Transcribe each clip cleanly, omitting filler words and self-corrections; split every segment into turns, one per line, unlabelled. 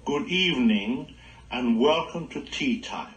good evening, and welcome to Tea Time.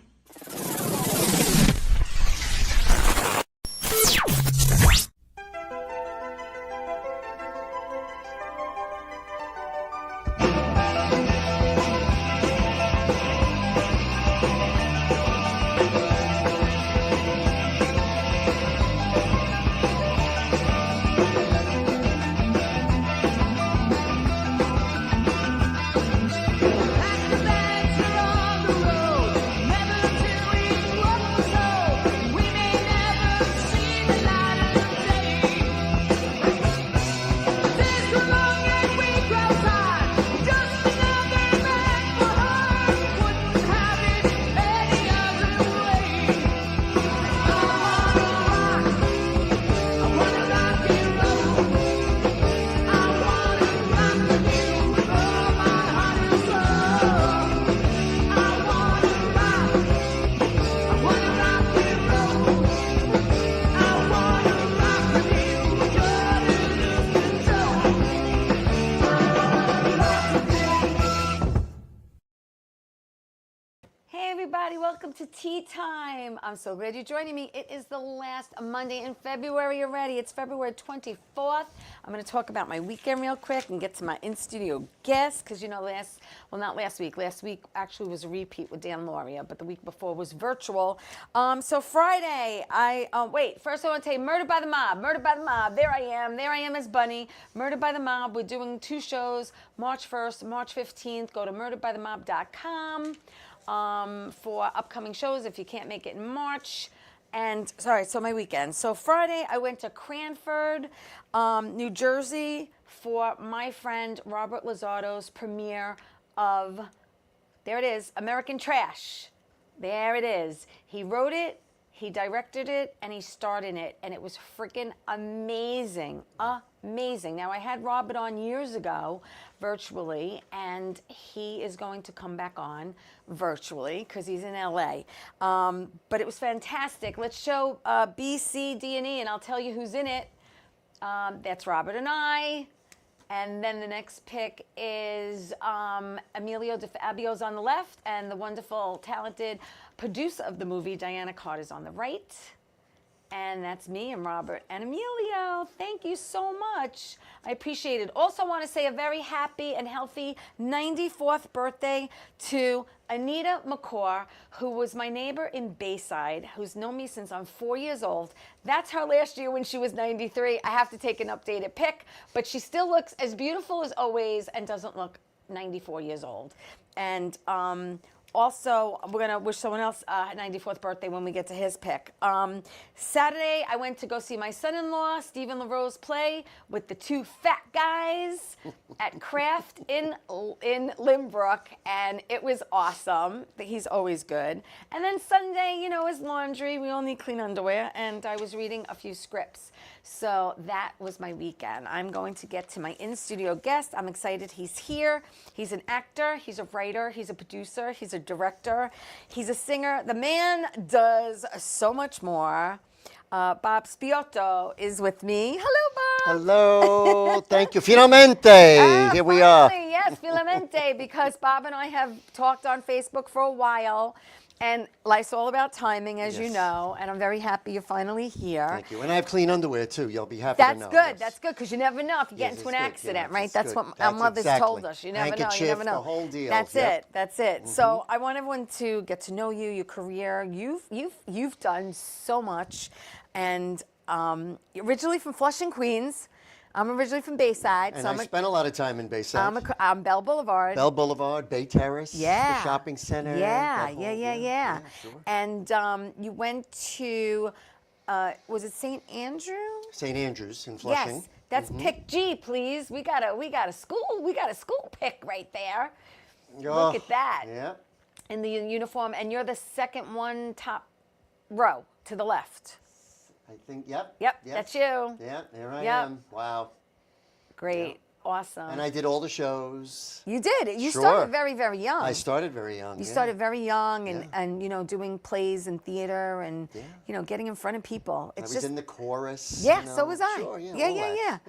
Welcome to Tea Time. I'm so glad you're joining me. It is the last Monday in February already. It's February 24th. I'm going to talk about my weekend real quick and get to my in-studio guests because, you know, not last week. Last week actually was a repeat with Dan Lauria, but the week before was virtual. So Friday, first I want to tell you Murdered by the Mob. Murdered by the Mob. There I am as Bunny. Murdered by the Mob. We're doing 2 shows, March 1st, March 15th. Go to murderedbythemob.com. For upcoming shows if you can't make it in March. And so my weekend. So Friday I went to Cranford, New Jersey for my friend Robert Lozardo's premiere of, there it is, American Trash. There it is. He wrote it, he directed it, and he starred in it, and it was freaking amazing. Amazing. Now, I had Robert on years ago virtually, and he is going to come back on virtually because he's in LA. But it was fantastic. Let's show B, C, D, and E, and I'll tell you who's in it. That's Robert and I. And then the next pick is Emilio DeFabio's on the left, and the wonderful, talented producer of the movie, Diana Carter's on the right. And that's me and Robert and Emilio. Thank you so much. I appreciate it. Also want to say a very happy and healthy 94th birthday to Anita McCaw, who was my neighbor in Bayside, who's known me since I'm 4 years old. That's her last year when she was 93. I have to take an updated pic, but she still looks as beautiful as always and doesn't look 94 years old. And also, we're going to wish someone else a 94th birthday when we get to his pick. Saturday, I went to go see my son-in-law, Stephen LaRose, play with the 2 fat guys at Kraft in Limbrook, and it was awesome. He's always good. And then Sunday, you know, is laundry. We all need clean underwear, and I was reading a few scripts. So that was my weekend. I'm going to get to my in-studio guest. I'm excited he's here. He's an actor, he's a writer, he's a producer, he's a director, he's a singer. The man does so much more. Bob Spiotto is with me. Hello, Bob.
Hello. Thank you. Finalmente. Here we are.
Yes, finalmente, because Bob and I have talked on Facebook for a while. And life's all about timing, as you know, and I'm very happy you're finally here.
Thank you. And I have clean underwear, too. You'll be happy to know.
That's good. That's good, because you never know if you get into an accident, right? That's what our mothers told us. You never know. You never know.
The whole deal.
That's it. That's it. So I want everyone to get to know you, your career. You've done so much, and originally from Flushing, Queens. I'm originally from Bayside.
And I spent a lot of time in Bayside.
I'm Bell Boulevard.
Bell Boulevard, Bay Terrace, the shopping center.
Yeah.
Sure.
And you went to, was it St. Andrew?
St. Andrews in Flushing.
Yes, that's pick G, please. We got a school pick right there. Look at that.
Yeah.
In the uniform, and you're the second one top row to the left.
I think, yep,
that's you.
Yeah, there I am. Wow.
Great.
Yep.
Awesome.
And I did all the shows.
You did. You started very, very young.
I started very young.
You started very young, and you know, doing plays and theater, and you know, getting in front of people.
I was in the chorus.
Yeah, so was I.
Sure,
yeah.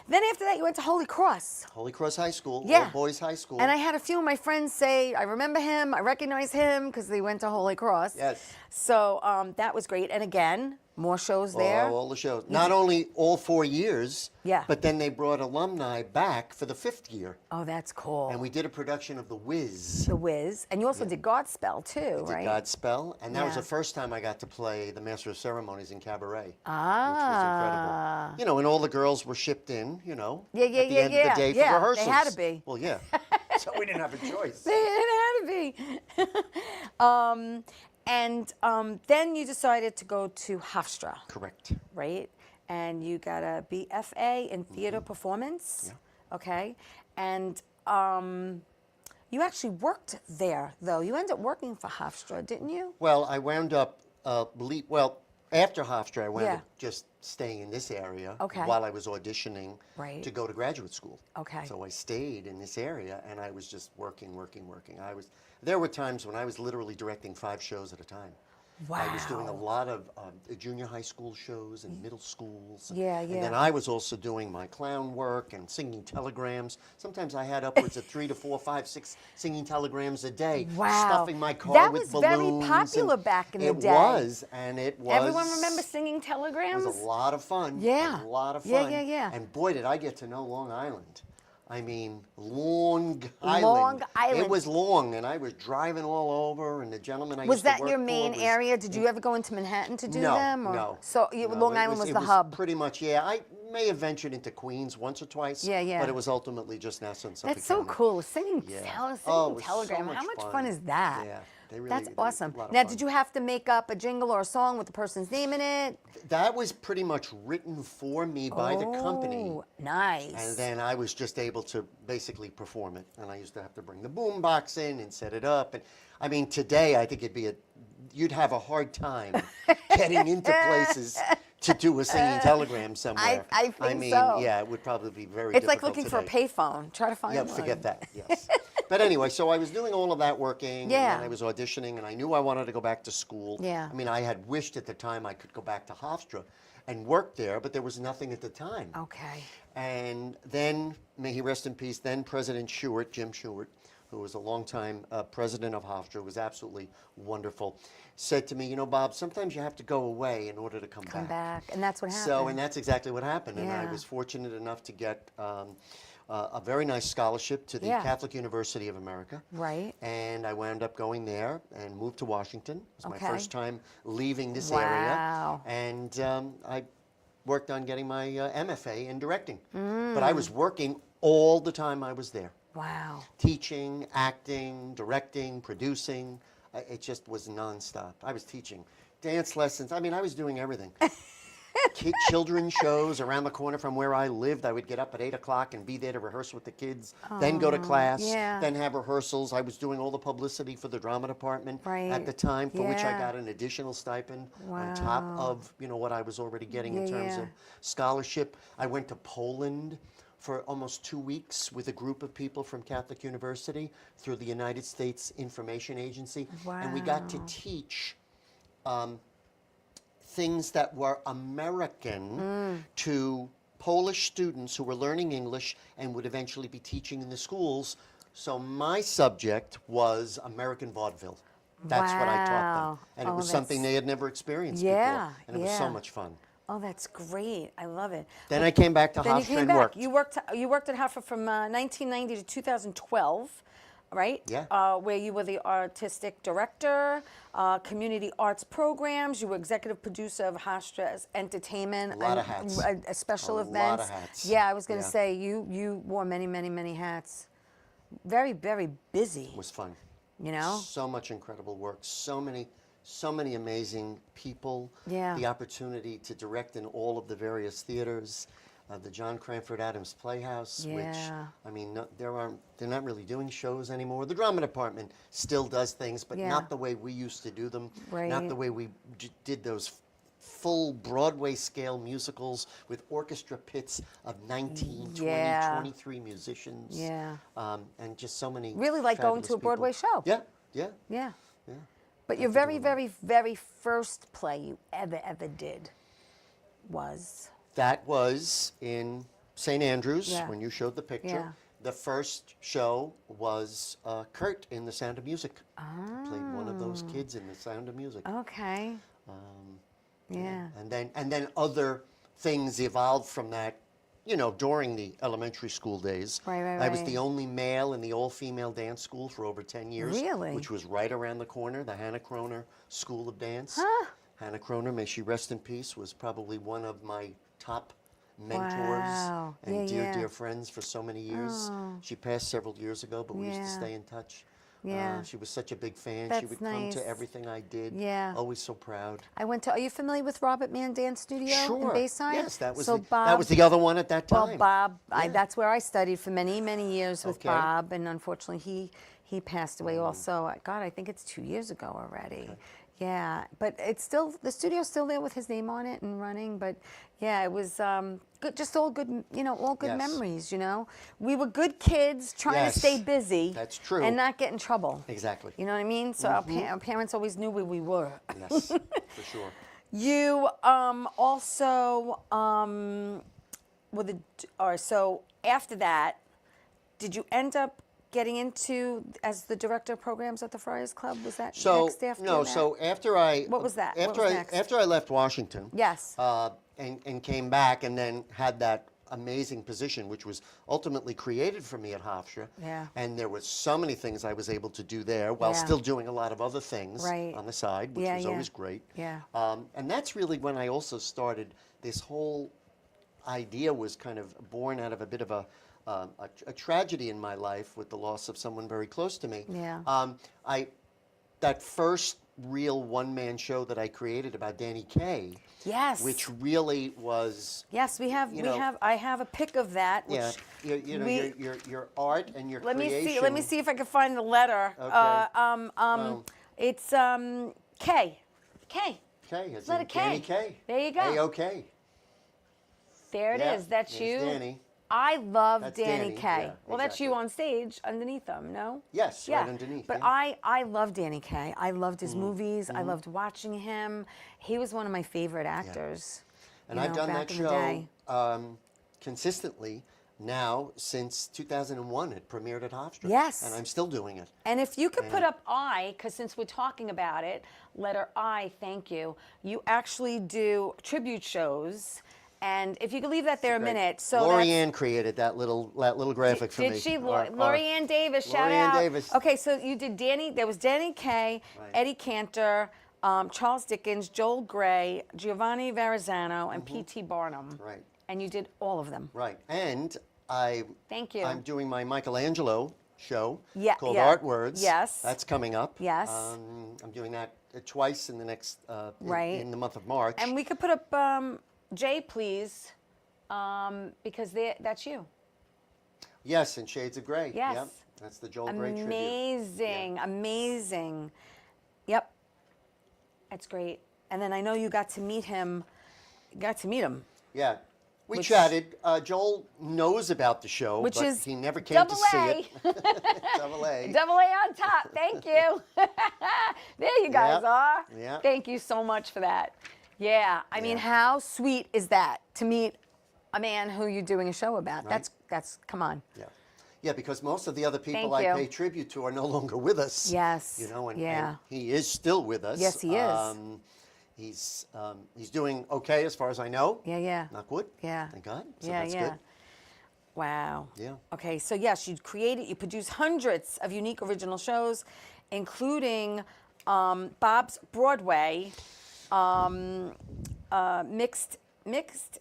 Then after that, you went to Holy Cross.
Holy Cross High School,
Yeah.
all boys high school.
And I had a few of my friends say, I remember him, I recognize him, because they went to Holy Cross.
Yes.
So that was great. And again, more shows there.
Oh, all the shows. Not only all 4 years,
Yeah.
but then they brought alumni back for the 5th year.
Oh, that's cool.
And we did a production of The Wiz.
The Wiz. And you also did Godspell, too,
Did
right?
Godspell, and that was
Yeah.
the first time I got to play the Master of Ceremonies in Cabaret, which was
Ah.
incredible. You know, and all the girls were shipped in, you know,
Yeah, yeah,
at the
yeah,
end of
yeah.
the day for
Yeah, they
rehearsals.
had to be.
Well, yeah. So we didn't have a choice.
It had to be. And then you decided to go to Hofstra,
Correct.
right? And you got a BFA in theater performance.
Yeah.
Okay. And you actually worked there, though. You ended up working for Hofstra, didn't you?
Well, I wound up, after Hofstra, I wound
Yeah.
up just staying in this area
Okay.
while I was auditioning
Right.
to go to graduate school.
Okay.
So I stayed in this area, and I was just working. There were times when I was literally directing 5 shows at a time. I was doing a
Wow.
lot of junior high school shows and middle schools.
Yeah,
And
yeah.
then I was also doing my clown work and singing telegrams. Sometimes I had upwards of 3 to 4, 5, 6 singing telegrams a day.
Wow.
Stuffing my car
That
with
was very
balloons.
popular
and
back in the day.
It was, and it was.
Everyone remember singing
It
telegrams?
was a lot of fun.
Yeah.
A lot of fun.
Yeah, yeah, yeah.
And boy, did I get to know Long Island. I mean, Long Island.
Long Island.
It was long, and I was driving all over, and the gentleman I
Was
used to
that
work
your
for
main
was-
area? Did you ever go into Manhattan to do
no,
them? Or?
No.
So
no,
Long Island was
it
the hub.
Pretty much, yeah. I may have ventured into Queens once or twice.
Yeah, yeah.
But it was ultimately just Nassau and Suffolk
That's so
County.
cool. Singing,
Yeah.
singing
Oh, it was so
telegram. How
much
much fun
fun.
is that?
Yeah, they really-
That's
they were
awesome.
a lot of
Now,
fun.
did you have to make up a jingle or a song with the person's name in it?
That was pretty much written for me by the company.
Oh, nice.
And then I was just able to basically perform it. And I used to have to bring the boom box in and set it up. And I mean, today I think you'd have a hard time getting into places to do a singing telegram somewhere.
I think
mean,
so.
yeah, it would probably be very
It's like
difficult
looking for a
today.
payphone. Try to find
Yeah,
one.
forget that, yes. But anyway, so I was doing all of that working,
Yeah.
and then I was auditioning, and I knew I wanted to go back to school.
Yeah.
I mean, I had wished at the time I could go back to Hofstra and work there, but there was nothing at the time.
Okay.
And then, may he rest in peace, then President Stewart, Jim Stewart, who was a longtime president of Hofstra, was absolutely wonderful, said to me, you know, Bob, sometimes you have to go away in order to come
Back. And that's what happened.
So, and that's exactly what happened. And I
Yeah.
was fortunate enough to get a very nice scholarship to the
Yeah.
Catholic University of America.
Right.
And I wound up going there and moved to Washington. It was my
Okay.
first time leaving this
Wow.
area. And I worked on getting my MFA in directing.
Mm.
But I was working all the time I was there.
Wow.
Teaching, acting, directing, producing. It just was nonstop. I was teaching dance lessons. I mean, I was doing everything. Children's shows around the corner from where I lived. I would get up at 8 o'clock and be there to rehearse with the kids, then go to class,
yeah.
then have rehearsals. I was doing all the publicity for the drama department
Right.
at the time, for which I
Yeah.
got an additional stipend on top
Wow.
of what I was already getting in
Yeah,
terms
yeah.
of scholarship. I went to Poland for almost 2 weeks with a group of people from Catholic University through the United States Information Agency. And we got to
Wow.
teach things that were American to Polish students who were learning English and would eventually be teaching in the schools. So my subject was American vaudeville. That's what I taught
Wow.
them. And it
Oh,
was something
that's-
they had never experienced
Yeah,
before. And it was so
yeah.
much fun.
Oh, that's great. I love it.
Then I came back to
Then you
Hofstra
came
and
back.
worked.
You worked at Hofstra from 1990 to 2012, right?
Yeah.
Where you were the artistic director, community arts programs. You were executive producer of Hofstra's entertainment.
A lot of
and,
hats.
Special
A lot
events.
of hats.
Yeah, I was going to
Yeah.
say you wore many, many, many hats. Very, very busy.
It was fun.
You know?
So much incredible work. So many amazing people.
Yeah.
The opportunity to direct in all of the various theaters. The John Cranford Adams Playhouse, which,
Yeah.
I mean, they're not really doing shows anymore. The drama department still does things, but
Yeah.
not the way we used to do them.
Right.
Not the way we did those full Broadway scale musicals with orchestra pits of 19, 20,
Yeah.
23 musicians.
Yeah.
And just so many
Really like going to
fabulous
a Broadway
people.
show.
Yeah, yeah.
Yeah.
Yeah.
But your
After
very,
doing that.
very, very first play you ever did was?
That was in St. Andrews,
Yeah.
when you showed the picture.
Yeah.
The first show was Kurt in The Sound of Music. I played one of those kids in The Sound of Music.
Okay. Yeah.
And then other things evolved from that, you know, during the elementary school days.
Right, right,
I was
right.
the only male in the all-female dance school for over 10 years.
Really?
Which was right around the corner, the Hannah Kroner School of Dance.
Huh.
Hannah Kroner, may she rest in peace, was probably one of my top mentors
Wow.
and
Yeah,
dear,
yeah.
dear friends for so many years.
Oh.
She passed several years ago, but we used to
Yeah.
stay in touch.
Yeah.
She was such a big fan. She
That's
would come
nice.
to everything I did.
Yeah.
Always so proud.
I went to. Are you familiar with Robert Mann Dance Studio in Bayside?
Yes, that was
so
that was the other one at that
Well,
time.
Bob,
Yeah.
that's where I studied for many, many years with
Okay.
Bob, and unfortunately he passed away also. God, I think it's 2 years ago already. Yeah, but it's still, the studio's still there with his name on it and running, but yeah, it was good, just all good, you know, all good
Yes.
memories, you know. We were good kids trying
Yes,
to stay busy.
that's true.
And not get in trouble.
Exactly.
You know what I mean? So our parents always knew where we were.
Yes, for sure.
You also so after that, did you end up getting into as the director of programs at the Friars Club? Was that
So
next after
no,
that?
so after I
What was that? What
After
was
I
next?
after I left Washington,
Yes.
and came back and then had that amazing position, which was ultimately created for me at Hofstra.
Yeah.
And there was so many things I was able to do there while
Yeah.
still doing a lot of other things
Right.
on the side, which
Yeah,
was
yeah.
always great.
Yeah.
And that's really when I also started this whole idea was kind of born out of a bit of a tragedy in my life with the loss of someone very close to me.
Yeah.
That first real one-man show that I created about Danny Kaye,
Yes.
which really was,
Yes, we have.
you know,
I have a pic of that. Which
yeah, you know,
we-
your art and your
Let me
creation.
see. Let me see if I can find the letter.
Okay.
It's K. K.
K, it's
Letter
in
K.
Danny Kaye.
There you go.
A-OK.
There it is.
Yeah,
That's
there's
you.
Danny.
I love
That's
Danny
Danny,
Kaye.
yeah,
Well, that's you
exactly.
on stage underneath them, no?
Yes, right underneath,
But
yeah.
I love Danny Kaye. I loved
Mm-hmm.
his movies. I loved watching him. He was one of my favorite actors.
And
you
I've
know,
done that
back in the day.
show consistently now since 2001. It premiered at Hofstra.
Yes.
And I'm still doing it.
And if you could put up I, because since we're talking about it, letter I, thank you. You actually do tribute shows. And if you could leave that there a
Great.
minute. So
Lori
that's-
Ann created that little graphic for me.
Did she?
Our-
Lori Ann Davis, shout
Lori Ann
out.
Davis.
Okay, so you did Danny, there was Danny Kaye,
Right.
Eddie Cantor, Charles Dickens, Joel Grey, Giovanni Verrazzano, and P.T. Barnum.
Mm-hmm. Right.
And you did all of them.
Right. And
Thank you.
I'm doing my Michelangelo show called
yeah.
Art Words.
Yes.
That's coming up.
Yes.
I'm doing that twice in the next
Right.
in the month of March.
And we could put up Jay, please, because that's you.
Yes, and Shades of Grey.
Yes.
Yep. That's the Joel Grey tribute.
Amazing, amazing. Yep. That's great. And then I know you got to meet him.
Yeah. We
Which-
chatted. Joel knows about the show,
Which
but
is
he never came to
double
see
A.
it. Double A.
Double A on top. Thank you. There you guys
Yep.
are.
Yep.
Thank you so much for that. Yeah. I mean, how sweet is that to meet a man who you're doing a show about?
Right.
That's come on.
Yeah. Yeah, because most of the other people
Thank
I
you.
pay tribute to are no longer with us.
Yes.
You know, and
Yeah.
he is still with us.
Yes, he is.
He's doing okay as far as I know.
Yeah, yeah.
Knock wood.
Yeah.
Thank God. So
Yeah,
that's
yeah.
good.
Wow.
Yeah.
Okay, so yes, you produce hundreds of unique original shows, including Bob's Broadway mixed.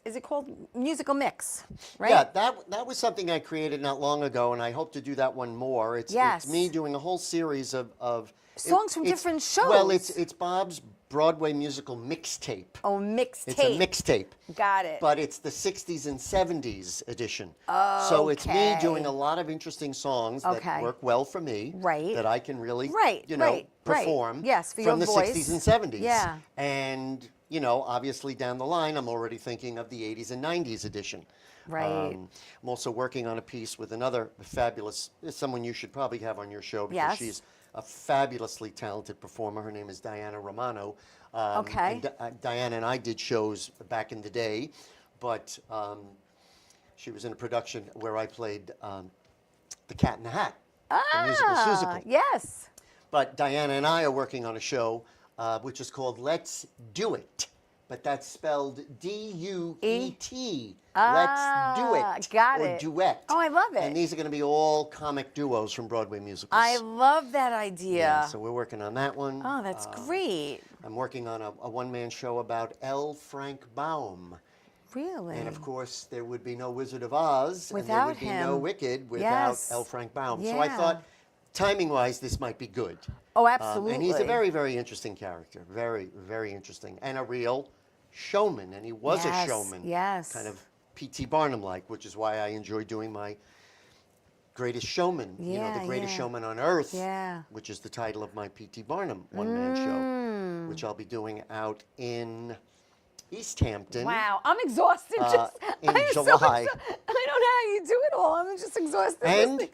Is it called musical mix? Right.
Yeah, that was something I created not long ago, and I hope to do that one more. It's
Yes.
me doing a whole series of
Songs from
it's-
different shows.
Well, it's Bob's Broadway musical mixtape.
Oh, mixtape.
It's a mixtape.
Got it.
But it's the 60s and 70s edition. So it's me
Okay.
doing a lot of interesting songs that
Okay.
work well for me.
Right.
That I can really,
Right,
you know,
right, right.
perform
Yes, for
from
your
the
voice.
60s and 70s.
Yeah.
And, you know, obviously down the line, I'm already thinking of the 80s and 90s edition.
Right.
I'm also working on a piece with another fabulous, someone you should probably have on your show because
Yes.
she's a fabulously talented performer. Her name is Diana Romano.
Okay.
And Diana and I did shows back in the day, but She was in a production where I played the Cat in the Hat, the musical Seussical.
Yes.
But Diana and I are working on a show which is called Let's Do It. But that's spelled D-U-E-T. Let's Do It.
Got
or
it.
Duet.
Oh, I love it.
And these are going to be all comic duos from Broadway musicals.
I love that idea.
Yeah, so we're working on that one.
Oh, that's great.
I'm working on a one-man show about L. Frank Baum.
Really?
And of course, there would be no Wizard of Oz, and there
Without
would be
him.
no Wicked without
Yes.
L. Frank Baum.
Yeah.
So I thought, timing-wise, this might be good.
Oh, absolutely.
And he's a very, very interesting character. Very, very interesting. And a real showman. And he was a showman.
Yes.
Kind of P.T. Barnum-like, which is why I enjoy doing my Greatest Showman. You know, The Greatest Showman on Earth, which is the title of my P.T. Barnum one-man show, which I'll be doing out in East Hampton.
Wow, I'm exhausted.
In
I'm
July.
I don't know how you do it all. I'm just exhausted.
And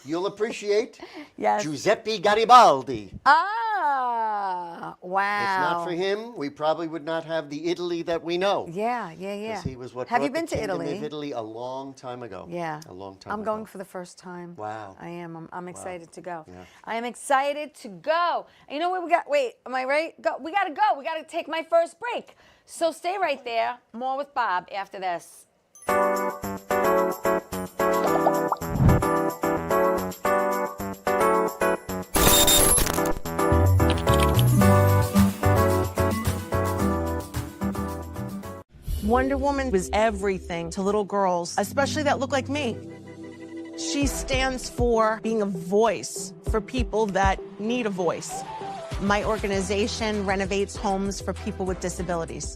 you'll appreciate
Yes.
Giuseppe Garibaldi.
Ah, wow.
If not for him, we probably would not have the Italy that we know.
Yeah.
Because he was what
Have you
brought
been
the
to
kingdom
Italy?
of Italy a long time ago.
Yeah.
A long time
I'm
ago.
going for the first time.
Wow.
I am. I'm excited to go.
Yeah.
I am excited to go. And you know what we got? Wait, am I right? Go. We got to go. We got to take my first break. So stay right there. More with Bob after this.
Wonder Woman was everything to little girls, especially that look like me. She stands for being a voice for people that need a voice. My organization renovates homes for people with disabilities.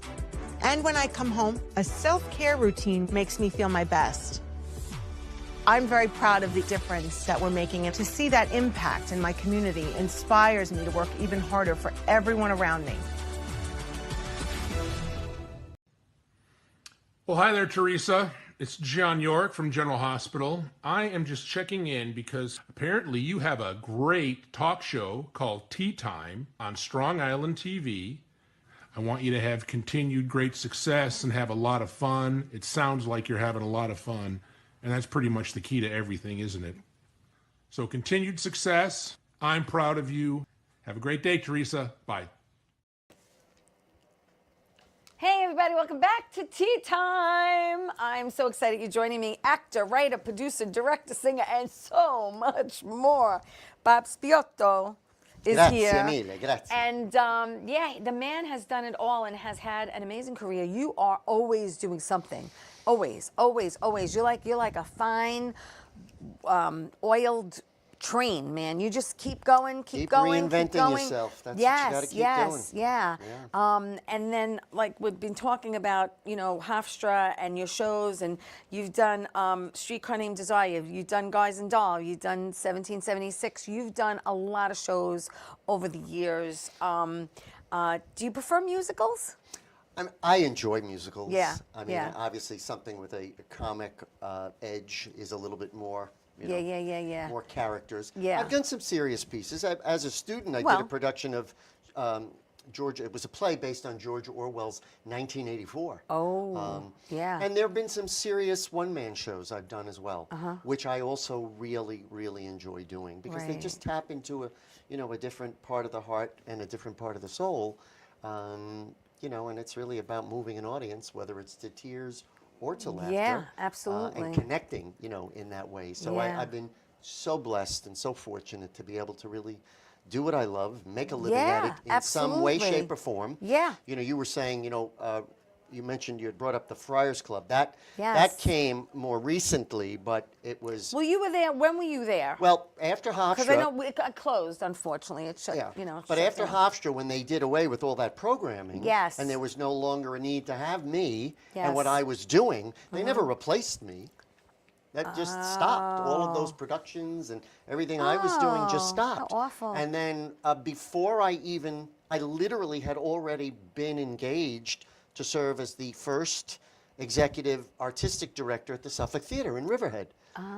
And when I come home, a self-care routine makes me feel my best. I'm very proud of the difference that we're making, and to see that impact in my community inspires me to work even harder for everyone around me.
Well, hi there, Theresa. It's John York from General Hospital. I am just checking in because apparently you have a great talk show called Tea Time on Strong Island TV. I want you to have continued great success and have a lot of fun. It sounds like you're having a lot of fun, and that's pretty much the key to everything, isn't it? So continued success. I'm proud of you. Have a great day, Theresa. Bye.
Hey everybody, welcome back to Tea Time. I'm so excited you're joining me. Actor, writer, producer, director, singer, and so much more. Bob Spiotto is here.
Grazie mille, grazie.
And yeah, the man has done it all and has had an amazing career. You are always doing something. Always, always, always. You're like a fine, oiled train, man. You just keep going, keep going,
reinventing
keep going.
yourself. That's
yes,
what you gotta keep
yes,
doing.
yeah. And then, like we've been talking about, you know, Hofstra and your shows, and you've done Streetcar Named Desire, you've done Guys and Doll, you've done 1776, you've done a lot of shows over the years. Do you prefer musicals?
I enjoy musicals.
Yeah,
I mean,
yeah.
obviously something with a comic edge is a little bit more, you know,
Yeah.
more characters.
Yeah.
I've done some serious pieces. As a student, I did
Well-
a production of George. It was a play based on George Orwell's 1984.
Oh, yeah.
And there have been some serious one-man shows I've done as well, which I also really, really enjoy doing because they
Right.
just tap into a different part of the heart and a different part of the soul. You know, and it's really about moving an audience, whether it's to tears or to laughter.
Yeah, absolutely.
And connecting, you know, in that way. So
Yeah.
I've been so blessed and so fortunate to be able to really do what I love, make a living
Yeah,
at it in some way,
absolutely.
shape, or form.
Yeah.
You know, you were saying, you know, you mentioned you had brought up the Friars Club. That
Yes.
came more recently, but it was
Well, you were there. When were you there?
well after Hofstra.
Because I know it got closed, unfortunately. It shut,
Yeah,
you know.
but
shut
after
down.
Hofstra, when they did away with all that programming,
Yes.
and there was no longer a need to have me and what
Yes.
I was doing, they never replaced me. That just stopped. All of those productions and everything I was doing just
Oh,
stopped.
how awful.
And then before I literally had already been engaged to serve as the first executive artistic director at the Suffolk Theater in Riverhead.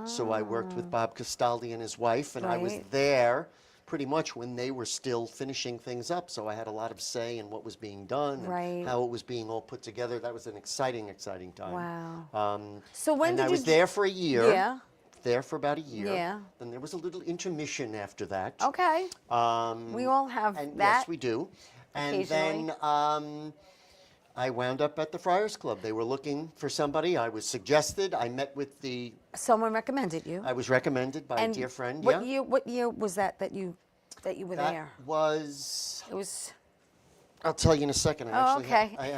So I worked with Bob Castaldi and his wife, and I was
Right.
there pretty much when they were still finishing things up. So I had a lot of say in what was being done
Right.
and how it was being all put together. That was an exciting time.
Wow. So when
and
did
I was
you?
there for a year.
Yeah.
There for about a year.
Yeah.
Then there was a little intermission after that.
Okay. We all have
And
that.
yes, we do. And
Occasionally.
then I wound up at the Friars Club. They were looking for somebody. I was suggested. I met with the.
Someone recommended you.
I was recommended by a dear friend.
What
yeah.
year? What year was that you were
That
there?
was.
It was.
I'll tell you in a second.
Oh, okay.
I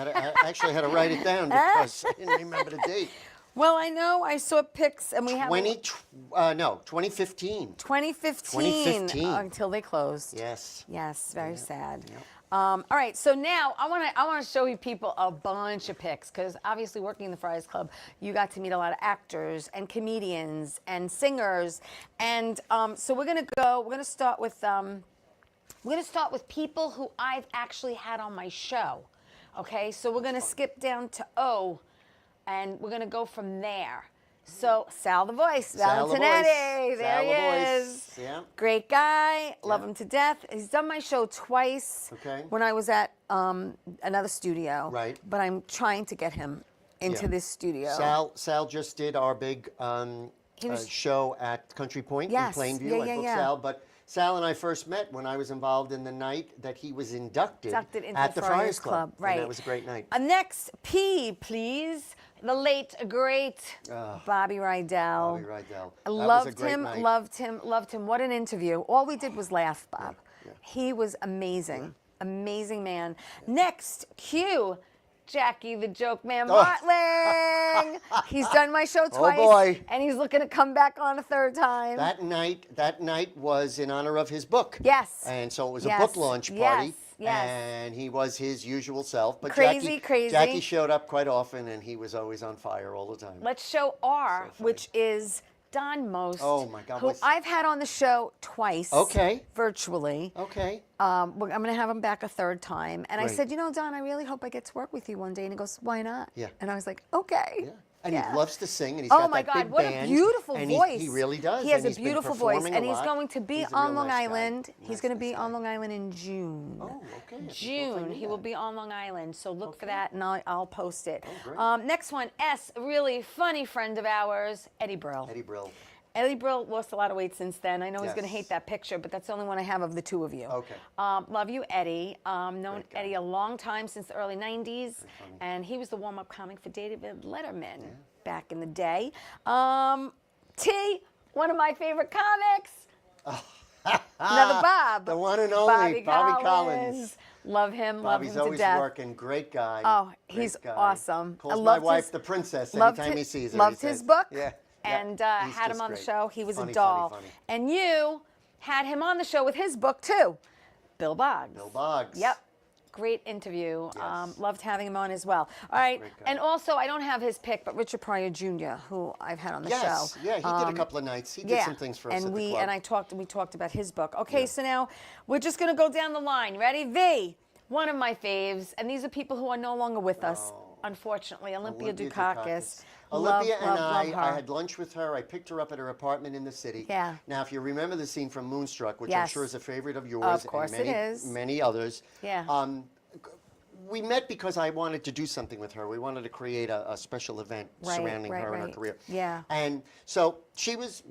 actually had to write it down because I didn't remember the date.
Well, I know I saw pics, and we have
2015.
2015 until they closed.
Yes.
Yes, very sad.
Yep.
All right, so now I want to show you people a bunch of pics because obviously working in the Friars Club, you got to meet a lot of actors and comedians and singers, and so we're gonna start with people who I've actually had on my show. Okay, so we're gonna skip down to O, and we're gonna go from there. So Sal the Voice,
Sal the
Valentinetti,
Voice.
there
Sal
he
the Voice.
is.
Yeah.
Great guy, love him to death. He's done my show twice.
Okay.
When I was at another studio.
Right.
But I'm trying to get him into
Yeah.
this studio.
Sal just did our big show at Country Point
Yes.
in Plainview.
Yeah,
I
yeah,
booked
yeah.
Sal, but Sal and I first met when I was involved in the night that he was inducted
Into
at the Friars Club.
Right.
And that was a great night.
Next, P, please. The late, great Bobby Rydell.
Bobby Rydell.
I
That was
loved
a great
him,
night.
loved him. What an interview. All we did was laugh, Bob.
Yeah.
He was amazing. Amazing man. Next, Q. Jackie the Joke Man Martling. He's done my show twice.
Oh, boy.
And he's looking to come back on a third time.
That night was in honor of his book.
Yes.
And so it was a
Yes.
book launch party.
Yes. Yes.
And he was his usual self. But
Crazy.
Jackie showed up quite often, and he was always on fire all the time.
Let's show R,
So funny.
which is Don Most.
Oh, my God,
Who
was-
I've had on the show twice.
Okay.
Virtually.
Okay.
I'm going to have him back a third time. And I
Great.
said, Don, I really hope I get to work with you one day. And he goes, why not?
Yeah.
And I was like, okay.
Yeah. And
Yeah.
he loves to sing, and he's
Oh
got
my
that
God,
big
what
band,
a beautiful
and
voice.
He really does.
He has
and
a
he's been
beautiful voice.
performing
And
a
he's
lot.
going to be
He's a
on
real
Long
nice guy.
Island. He's
Nice,
going to
nice
be
guy.
on Long Island in June.
Oh, okay. I didn't know if I
June.
knew
He will
that.
be on Long Island. So look for
Okay.
that, and I'll post it.
Oh, great.
Next one, S, a really funny friend of ours, Eddie Brill.
Eddie Brill.
Eddie Brill lost a lot of weight since then. I know he's going to
Yes.
hate that picture, but that's the only one I have of the two of you.
Okay.
Love you, Eddie. Known
Great guy.
Eddie a long time, since the early 90s. And he was the warm-up comic for David Letterman back in the day. T, one of my favorite comics. Another Bob.
The one and only Bobby Collins.
Love him,
Bobby's
love him
always
to death.
working. Great guy.
Oh,
Great
he's
guy.
awesome.
Calls
I
my
loved
wife
his-
the princess
loved
anytime
his-
he sees her.
loved
he
his
says.
book.
Yeah.
And
He's
had him
just
on the
great.
show. He was
Funny,
a doll.
funny, funny.
And you had him on the show with his book too, Bill Boggs.
Bill Boggs.
Yep. Great interview.
Yes.
Loved having him on as well. All right.
Great guy.
And also, I don't have his pick, but Richard Pryor Jr., who I've had on the
Yes.
show.
Yeah, he did a couple of nights. He did some things for us
and
at the
we
club.
and we talked about his book. Okay, so now we're just going to go down the line. Ready? V, one of my faves, and these are people who are no longer with us, unfortunately. Olympia Dukakis.
Olympia
love
and
her.
I had lunch with her. I picked her up at her apartment in the city.
Yeah.
Now, if you remember the scene from Moonstruck, which I'm
Yes.
sure is a favorite of yours
Of course
and
it is.
many others.
Yeah.
We met because I wanted to do something with her. We wanted to create a special event surrounding her and her career.
Yeah.
And so she was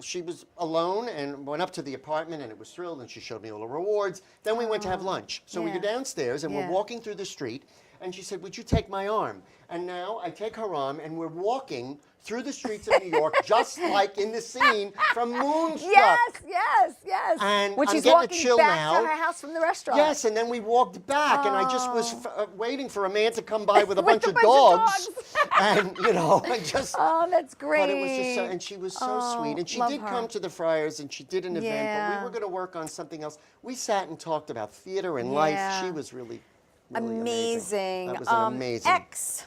alone and went up to the apartment and it was thrilled and she showed me all the rewards. Then we went to have lunch. So we
Yeah.
go downstairs and
Yeah.
we're walking through the street and she said, "Would you take my arm?" And now I take her arm and we're walking through the streets of New York just like in the scene from Moonstruck.
Yes.
And
when
I'm
she's
getting a
walking
chill
back
now.
to her house from the restaurant.
Yes, and then we walked back, and I just was waiting for a man to come by with a
With
bunch
a
of
bunch of
dogs, and and just.
Oh, that's great.
But it was just so, and she was so sweet, and she
love
did
her.
come to the Friars, and she did an event, but
Yeah.
we were going to work on something else. We sat and talked about theater and life.
Yeah.
She was really
Amazing.
That was an amazing.
X.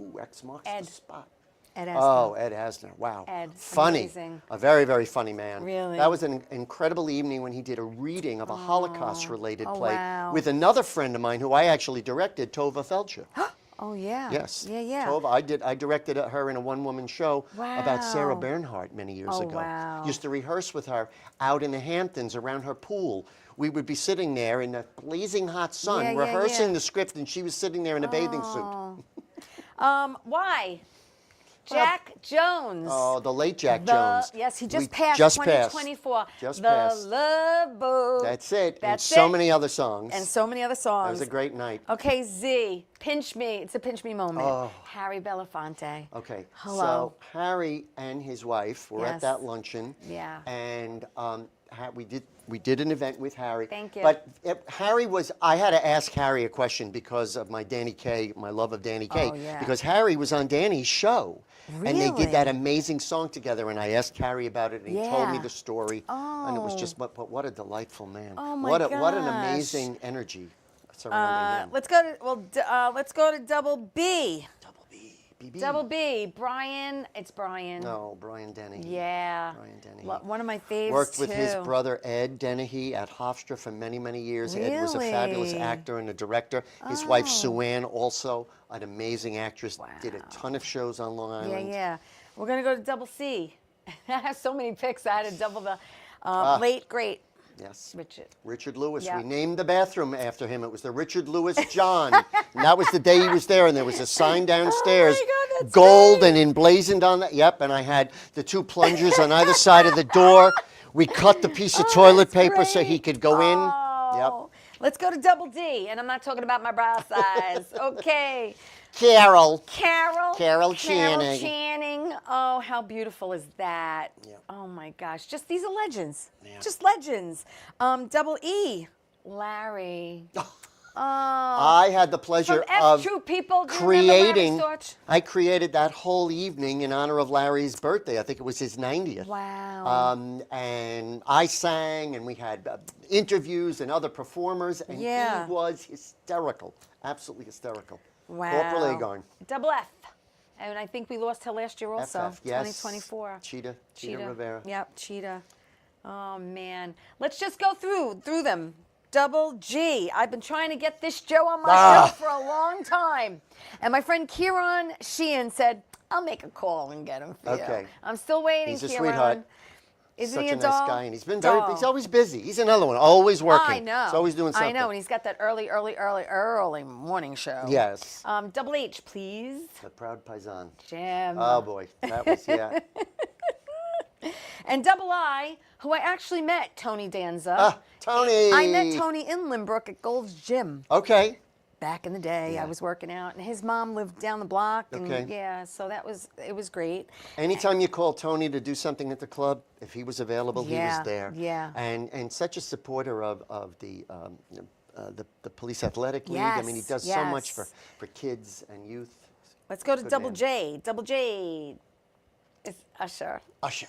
Ooh, X marks
Ed.
the spot.
Ed Asner.
Oh, Ed Asner. Wow.
Ed,
Funny.
amazing.
A very, very funny man.
Really?
That was an incredible evening when he did a reading of a Holocaust-related
Oh,
play
wow.
with another friend of mine who I actually directed, Tova Felcher.
Oh, yeah.
Yes.
Yeah, yeah.
Tova. I directed her in a one-woman show about Sarah
Wow.
Bernhardt many years
Oh,
ago.
wow.
Used to rehearse with her out in the Hamptons around her pool. We would be sitting there in the blazing hot sun,
Yeah, yeah,
rehearsing
yeah.
the script, and she was sitting there in a bathing suit.
Why? Jack Jones.
Oh, the late Jack Jones.
Yes, he just
We
passed
just
2024.
Just
the
passed.
Love Boat.
That's it. And
That's
so
it.
many other songs.
And so many other
That
songs.
was a great night.
Okay, Z, pinch me. It's a pinch me moment.
Oh.
Harry Belafonte.
Okay.
Hello.
So Harry and his wife were
Yes.
at that luncheon.
Yeah.
And we did an event with Harry.
Thank you.
But I had to ask Harry a question because of my Danny Kaye, my love of Danny Kaye.
Oh, yeah.
Because Harry was on Danny's show. And they
Really?
did that amazing song together, and I asked Harry about it, and he told me
Yeah.
the story. And it was
Oh.
just, but what a delightful man.
Oh, my
what an
gosh.
amazing energy surrounding him.
Let's go to Double B.
Double B. BB.
Double B. Brian. It's Brian.
No, Brian Dennehy.
Yeah.
Brian Dennehy.
One of my faves
Worked with
too.
his brother Ed Dennehy at Hofstra for many, many years. Ed was a fabulous
Really?
actor and a director. His wife Sue Ann, also an amazing actress, did a ton of shows on Long
Yeah,
Island.
yeah. We're gonna go to Double C. I have so many picks. I had to double the late great
Yes.
Richard.
Richard Lewis.
Yeah.
We named the bathroom after him. It was the Richard Lewis John. And that was the day he was there, and there was a sign downstairs,
Oh God, that's
gold
great.
and emblazoned on that. Yep, and I had the two plungers on either side of the door. We cut the piece of toilet
that's
paper so he
great.
could go in. Yep.
Oh. Let's go to Double D, and I'm not talking about my bra size. Okay.
Carol.
Carol
Channing.
Channing. Oh, how beautiful is that?
Yeah.
Oh my gosh. Just these are legends.
Yeah.
Just legends. Double E. Larry.
I had the pleasure
From
of
F True People. Do you remember
creating.
Larry Storch?
I created that whole evening in honor of Larry's birthday. I think it was his 90th.
Wow.
And I sang, and we had interviews and other performers, and
Yeah.
he was hysterical, absolutely hysterical.
Wow.
Corporal Agarn.
Double F. And I think we lost her last year also.
FF, yes.
2024.
Cheetah Rivera.
Yep, Cheetah. Oh man. Let's just go through them. Double G. I've been trying to get this Joe on my show for a long time. And my friend Kieran Sheehan said, I'll make a call and get him for you.
Okay.
I'm still waiting,
He's a
Kieran.
sweetheart.
Isn't
Such
he
a
a
nice
doll?
guy, and he's been
Doll.
he's always busy. He's another one, always working.
I know.
He's always doing something.
I know, and he's got that early morning show.
Yes.
Double H, please.
The proud paisan.
Jim.
Oh boy, that was, yeah.
And Double I, who I actually met, Tony Danza.
Tony.
I met Tony in Limbrook at Gold's Gym
Okay.
back in the day.
Yeah.
I was working out, and his mom lived down the block. And
Okay.
yeah, so it was great.
Anytime you call Tony to do something at the club, if he was available, he
Yeah,
was there.
yeah.
And such a supporter of the police athletic league. I mean, he does so much
Yes.
for kids and youth.
Let's go to
Good
Double
man.
J. Double J. It's Usher.
Usher.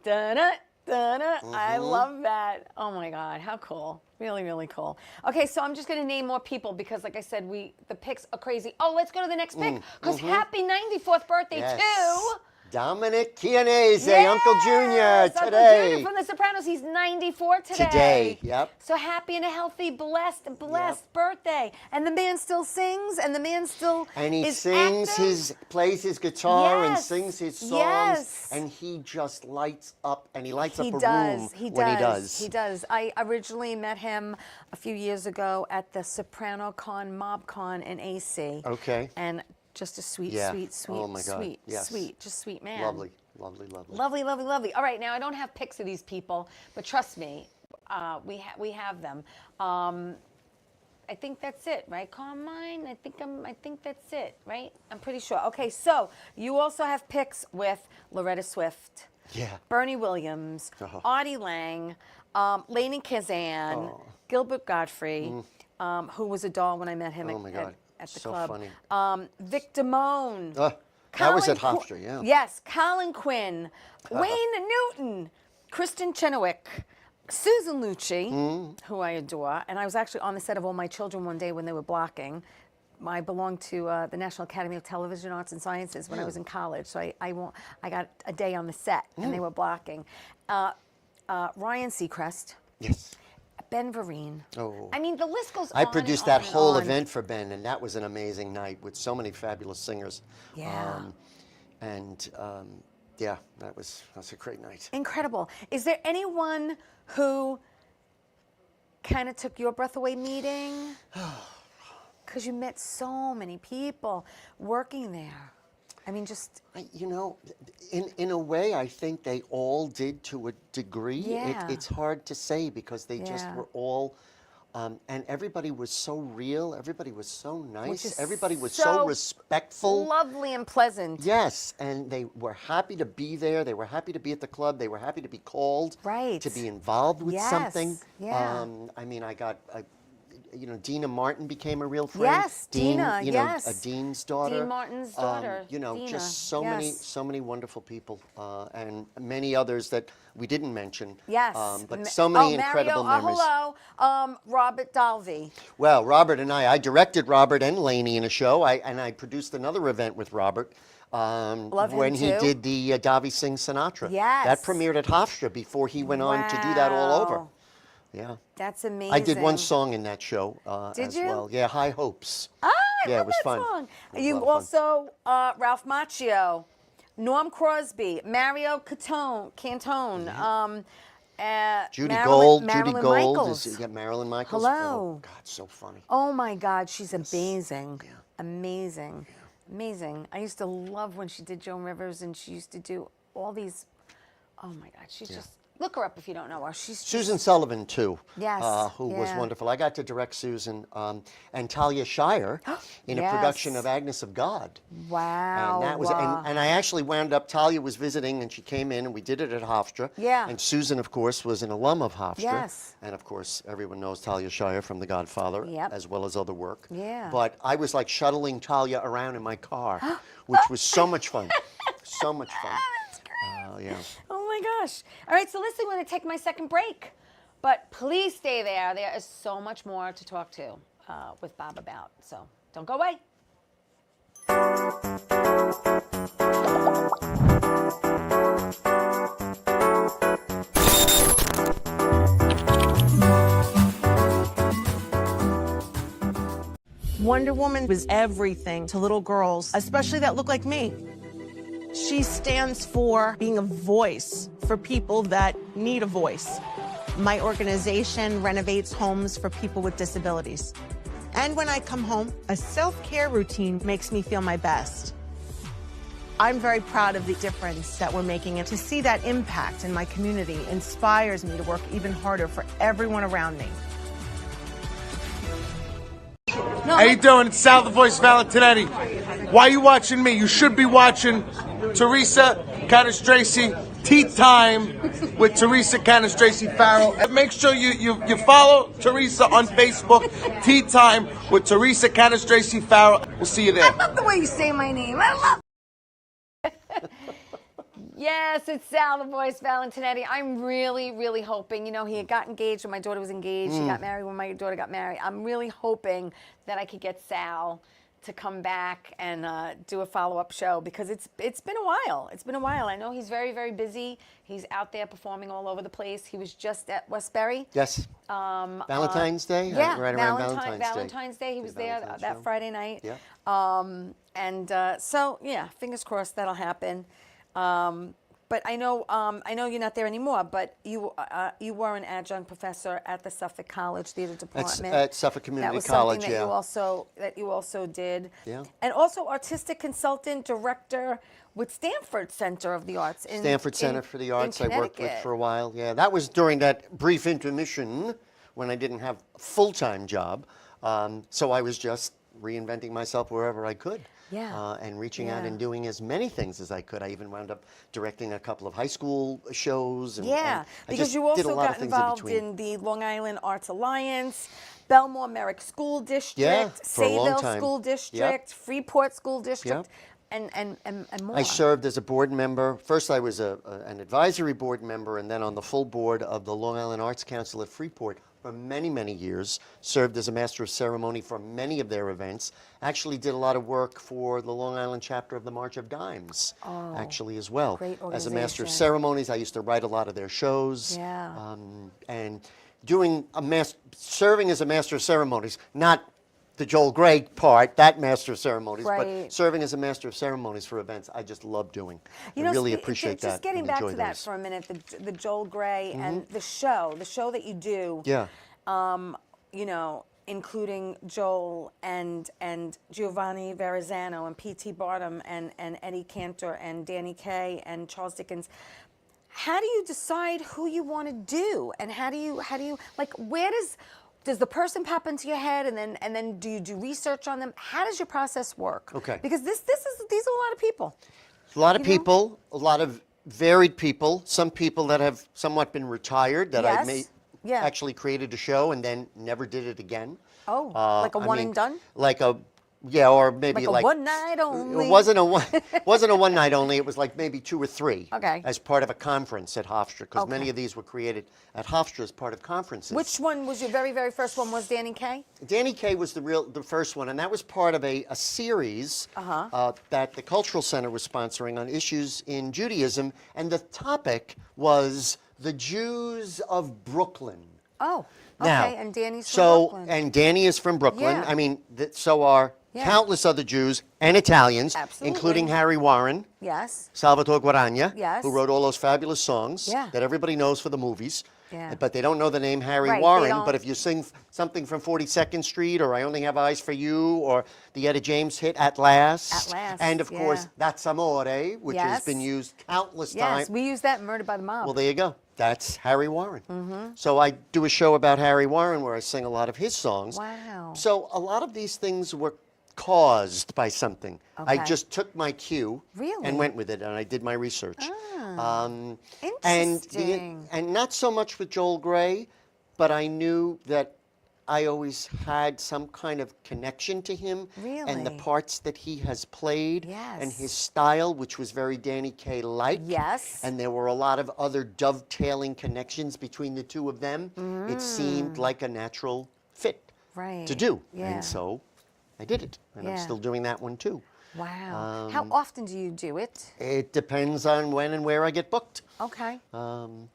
Dun-dun, dun-dun.
Mm-hmm.
I love that. Oh my God, how cool. Really, really cool. Okay, so I'm just gonna name more people because like I said, the picks are crazy. Oh, let's go to the next pick because happy 94th birthday
Yes.
to
Dominic Chianese, Uncle Jr.
Yes, Uncle
today.
Junior from The Sopranos. He's 94 today.
Today, yep.
So happy and a healthy, blessed birthday. And the man still sings, and the man still
And he
is
sings
active.
plays his guitar and
Yes,
sings his songs.
yes.
And he just lights up, and he lights up a room
He
when he does.
He does. I originally met him a few years ago at the Soprano Con, Mob Con in AC.
Okay.
And just a sweet,
Yeah.
sweet, sweet,
Oh, my God.
sweet,
Yes.
sweet, just sweet man.
Lovely, lovely, lovely.
Lovely, lovely, lovely. All right, now I don't have pics of these people, but trust me, we have them. I think that's it, right, Carmine? I think that's it, right? I'm pretty sure. Okay, so you also have pics with Loretta Swift,
Yeah.
Bernie Williams,
Uh-huh.
Artie Lang, Lainey Kazan, Gilbert Godfrey, who was a doll when I met him
Oh, my God.
at the
So
club.
funny.
Vic Damone.
That was at
Colin
Hofstra, yeah.
Yes, Colin Quinn, Wayne Newton, Kristen Chenoweth, Susan Lucci,
Mm.
who I adore, and I was actually on the set of All My Children one day when they were blocking. I belonged to the National Academy of Television Arts and Sciences when I was in college, so I got a day on the set, and they were blocking. Ryan Seacrest,
Yes.
Ben Vereen.
Oh.
I mean, the list goes on.
I produced
and on
that
and
whole
on.
event for Ben, and that was an amazing night with so many fabulous singers.
Yeah.
Yeah, that's a great night.
Incredible. Is there anyone who kind of took your breath away meeting? Because you met so many people working there. I mean, just...
You know, in a way, I think they all did to a degree.
Yeah.
It's hard to say because they just
Yeah.
were all, and everybody was so real. Everybody was so nice.
is
Everybody was
so
so respectful.
lovely and pleasant.
Yes, and they were happy to be there. They were happy to be at the club. They were happy to be called.
Right.
To be involved with
Yes,
something.
yeah.
I mean, Dina Martin became a real friend.
Yes,
Dean,
Dina, yes.
Dean's daughter.
Dean Martin's daughter, Dina,
just so
yes.
many wonderful people, and many others that we didn't mention.
Yes.
But so many
Mario,
incredible memories.
hello. Robert Dalvey.
Well, Robert and I directed Robert and Lainey in a show, and I produced another event with Robert.
Love him
when he
too.
did the Davi Singh Sinatra.
Yes.
That premiered at Hofstra before he went on to do that all over.
Wow.
Yeah.
That's amazing.
I did one song in that show
Did
as
you?
well. Yeah, High Hopes.
Ah, I
Yeah,
love
it was
that
fun.
song.
It was a
You
lot of fun.
also, Ralph Macchio, Norm Crosby, Mario Cantone,
Judy
Marilyn-
Gold.
Marilyn
Judy Gold.
Michaels.
You got Marilyn Michaels.
Hello.
Oh, God, so funny.
Oh my God, she's amazing.
Yeah.
Amazing. Amazing. I used to love when she did Joan Rivers, and she used to do all these. Oh my God, she's just. Look her up if you don't know her. She's
Susan Sullivan, too.
Yes,
Who was
yeah.
wonderful. I got to direct Susan and Talia Shire in a
Yes.
production of Agnes of God.
Wow.
And that was, and I actually wound up, Talia was visiting and she came in and we did it at Hofstra.
Yeah.
And Susan, of course, was an alum of Hofstra.
Yes.
And of course, everyone knows Talia Shire from The Godfather,
Yep.
as well as other work.
Yeah.
But I was like shuttling Talia around in my car, which was so much fun. So much fun. Yeah.
Oh my gosh. All right, so listen, we're going to take my second break. But please stay there. There is so much more to talk to with Bob about. So don't go away.
Wonder Woman was everything to little girls, especially that look like me. She stands for being a voice for people that need a voice. My organization renovates homes for people with disabilities. And when I come home, a self-care routine makes me feel my best. I'm very proud of the difference that we're making, and to see that impact in my community inspires me to work even harder for everyone around me.
How you doing? It's Sal the Voice Valentinetti. Why are you watching me? You should be watching Theresa Tea Time with Theresa Farrell. And make sure you follow Theresa on Facebook, Tea Time with Theresa Farrell. We'll see you there.
I love the way you say my name. I love. Yes, it's Sal the Voice Valentinetti. I'm really, really hoping. You know, he had got engaged when my daughter was engaged. He got married when my daughter got married. I'm really hoping that I could get Sal to come back and do a follow-up show, because it's been a while. It's been a while. I know he's very, very busy. He's out there performing all over the place. He was just at Westbury.
Yes. Valentine's Day?
Yeah,
Right around Valentine's Day.
Valentine's Day. He was there
Valentine's
that
show.
Friday night.
Yeah.
So yeah, fingers crossed that'll happen. But I know you're not there anymore. But you were an adjunct professor at the Suffolk College Theater Department.
At Suffolk Community
that was
College,
something
yeah.
that you also did.
Yeah.
And also artistic consultant director with Stanford Center of the Arts.
Stanford Center for the Arts I worked with
Connecticut.
for a while. Yeah, that was during that brief intermission when I didn't have a full-time job. So I was just reinventing myself wherever I could.
Yeah.
And reaching out
Yeah.
and doing as many things as I could. I even wound up directing a couple of high school shows. And,
Yeah,
and I
because
just
you
did a
also
lot of
got
things
involved
between.
in the Long Island Arts Alliance, Belmore Merrick School District,
Yeah, for a long
Sayville
time.
School District, Freeport School District, and more.
I served as a board member. First, I was an advisory board member, and then on the full board of the Long Island Arts Council at Freeport for many, many years. Served as a master of ceremony for many of their events. Actually did a lot of work for the Long Island chapter of the March of Dimes, actually, as well.
great
As a master of
organization.
ceremonies, I used to write a lot of their shows.
Yeah.
And doing serving as a master of ceremonies, not the Joel Grey part, that master of ceremonies,
Right.
but serving as a master of ceremonies for events, I just love doing. I really appreciate that.
Just getting
and
back
enjoy
to that
those.
for a minute, the Joel Grey and the show that you do.
Yeah.
You know, including Joel and Giovanni Verrazzano and P.T. Barnum and Eddie Cantor and Danny Kaye and Charles Dickens. How do you decide who you want to do, and how do you like, where does the person pop into your head, and then do you do research on them? How does your process work?
Okay.
Because these are a lot of people.
A lot of people, a lot of varied people. Some people that have somewhat been retired that I
Yes. Yeah.
actually created a show and then never did it again.
Oh, like a one and done?
Like a or maybe
Like a one night only?
It wasn't a one night only. It was like maybe 2 or 3.
Okay.
As part of a conference at Hofstra, because
Okay.
many of these were created at Hofstra as part of conferences.
Which one was your very, very first one? Was Danny Kaye?
Danny Kaye was the first one, and that was part of a series that the Cultural Center was sponsoring on issues in Judaism, and the topic was the Jews of Brooklyn.
Oh,
Now,
okay. And Danny's from Brooklyn.
And Danny is from Brooklyn.
Yeah.
I mean, so are countless other Jews and Italians,
Absolutely.
including Harry Warren,
Yes.
Salvatore Guaragna,
Yes.
who wrote all those fabulous songs
Yeah.
that everybody knows for the movies.
Yeah.
But they don't know the name Harry
Right, they
Warren.
don't.
But if you sing something from 42nd Street, or I Only Have Eyes for You, or the Etta James hit At Last,
At Last,
and of course
yeah.
That's Amore, which has
Yes.
been used countless
Yes,
times.
we use that in Murdered by the Mob.
Well, there you go. That's Harry Warren.
Mm-hmm.
So I do a show about Harry Warren where I sing a lot of his songs.
Wow.
So a lot of these things were caused by something. I
Okay.
just took my cue
Really?
and went with it, and I did my research. And
Interesting.
and not so much with Joel Grey, but I knew that I always had some kind of connection to him and the
Really?
parts that he has played and
Yes.
his style, which was very Danny Kaye-like.
Yes.
And there were a lot of other dovetailing connections between the two of them. It seemed like a natural fit
Right.
to do.
Yeah.
And so I did it. And I'm
Yeah.
still doing that one too.
Wow. How often do you do it?
It depends on when and where I get booked.
Okay.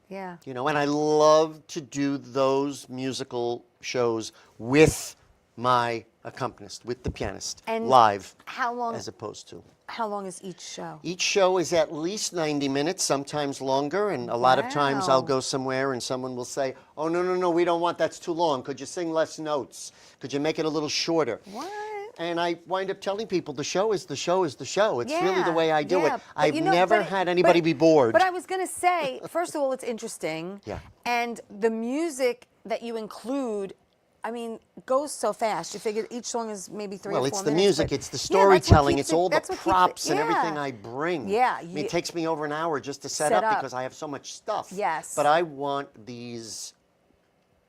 Yeah.
You know, and I love to do those musical shows with my accompanist, with the pianist,
And
live,
How long?
as opposed to.
How long is each show?
Each show is at least 90 minutes, sometimes longer, and a lot of times I'll
Wow.
go somewhere and someone will say, oh, no, we don't want, that's too long. Could you sing less notes? Could you make it a little shorter?
What?
And I wind up telling people the show is the show is the show. It's really the
Yeah,
way I do
yeah,
it.
but
I've
you know,
never
but-
had anybody
but-
be bored.
But I was going to say, first of all, it's interesting.
Yeah.
And the music that you include, I mean, goes so fast. You figure each song is maybe 3 or 4
Well,
minutes.
it's the music,
but-
it's the
Yeah, that's what
storytelling,
keeps
it's all the
that's what keeps it-
props and everything
yeah.
I bring.
Yeah,
I mean,
you-
it takes me over an hour just to set
Set
up
up.
because I have so much stuff.
Yes.
But I want these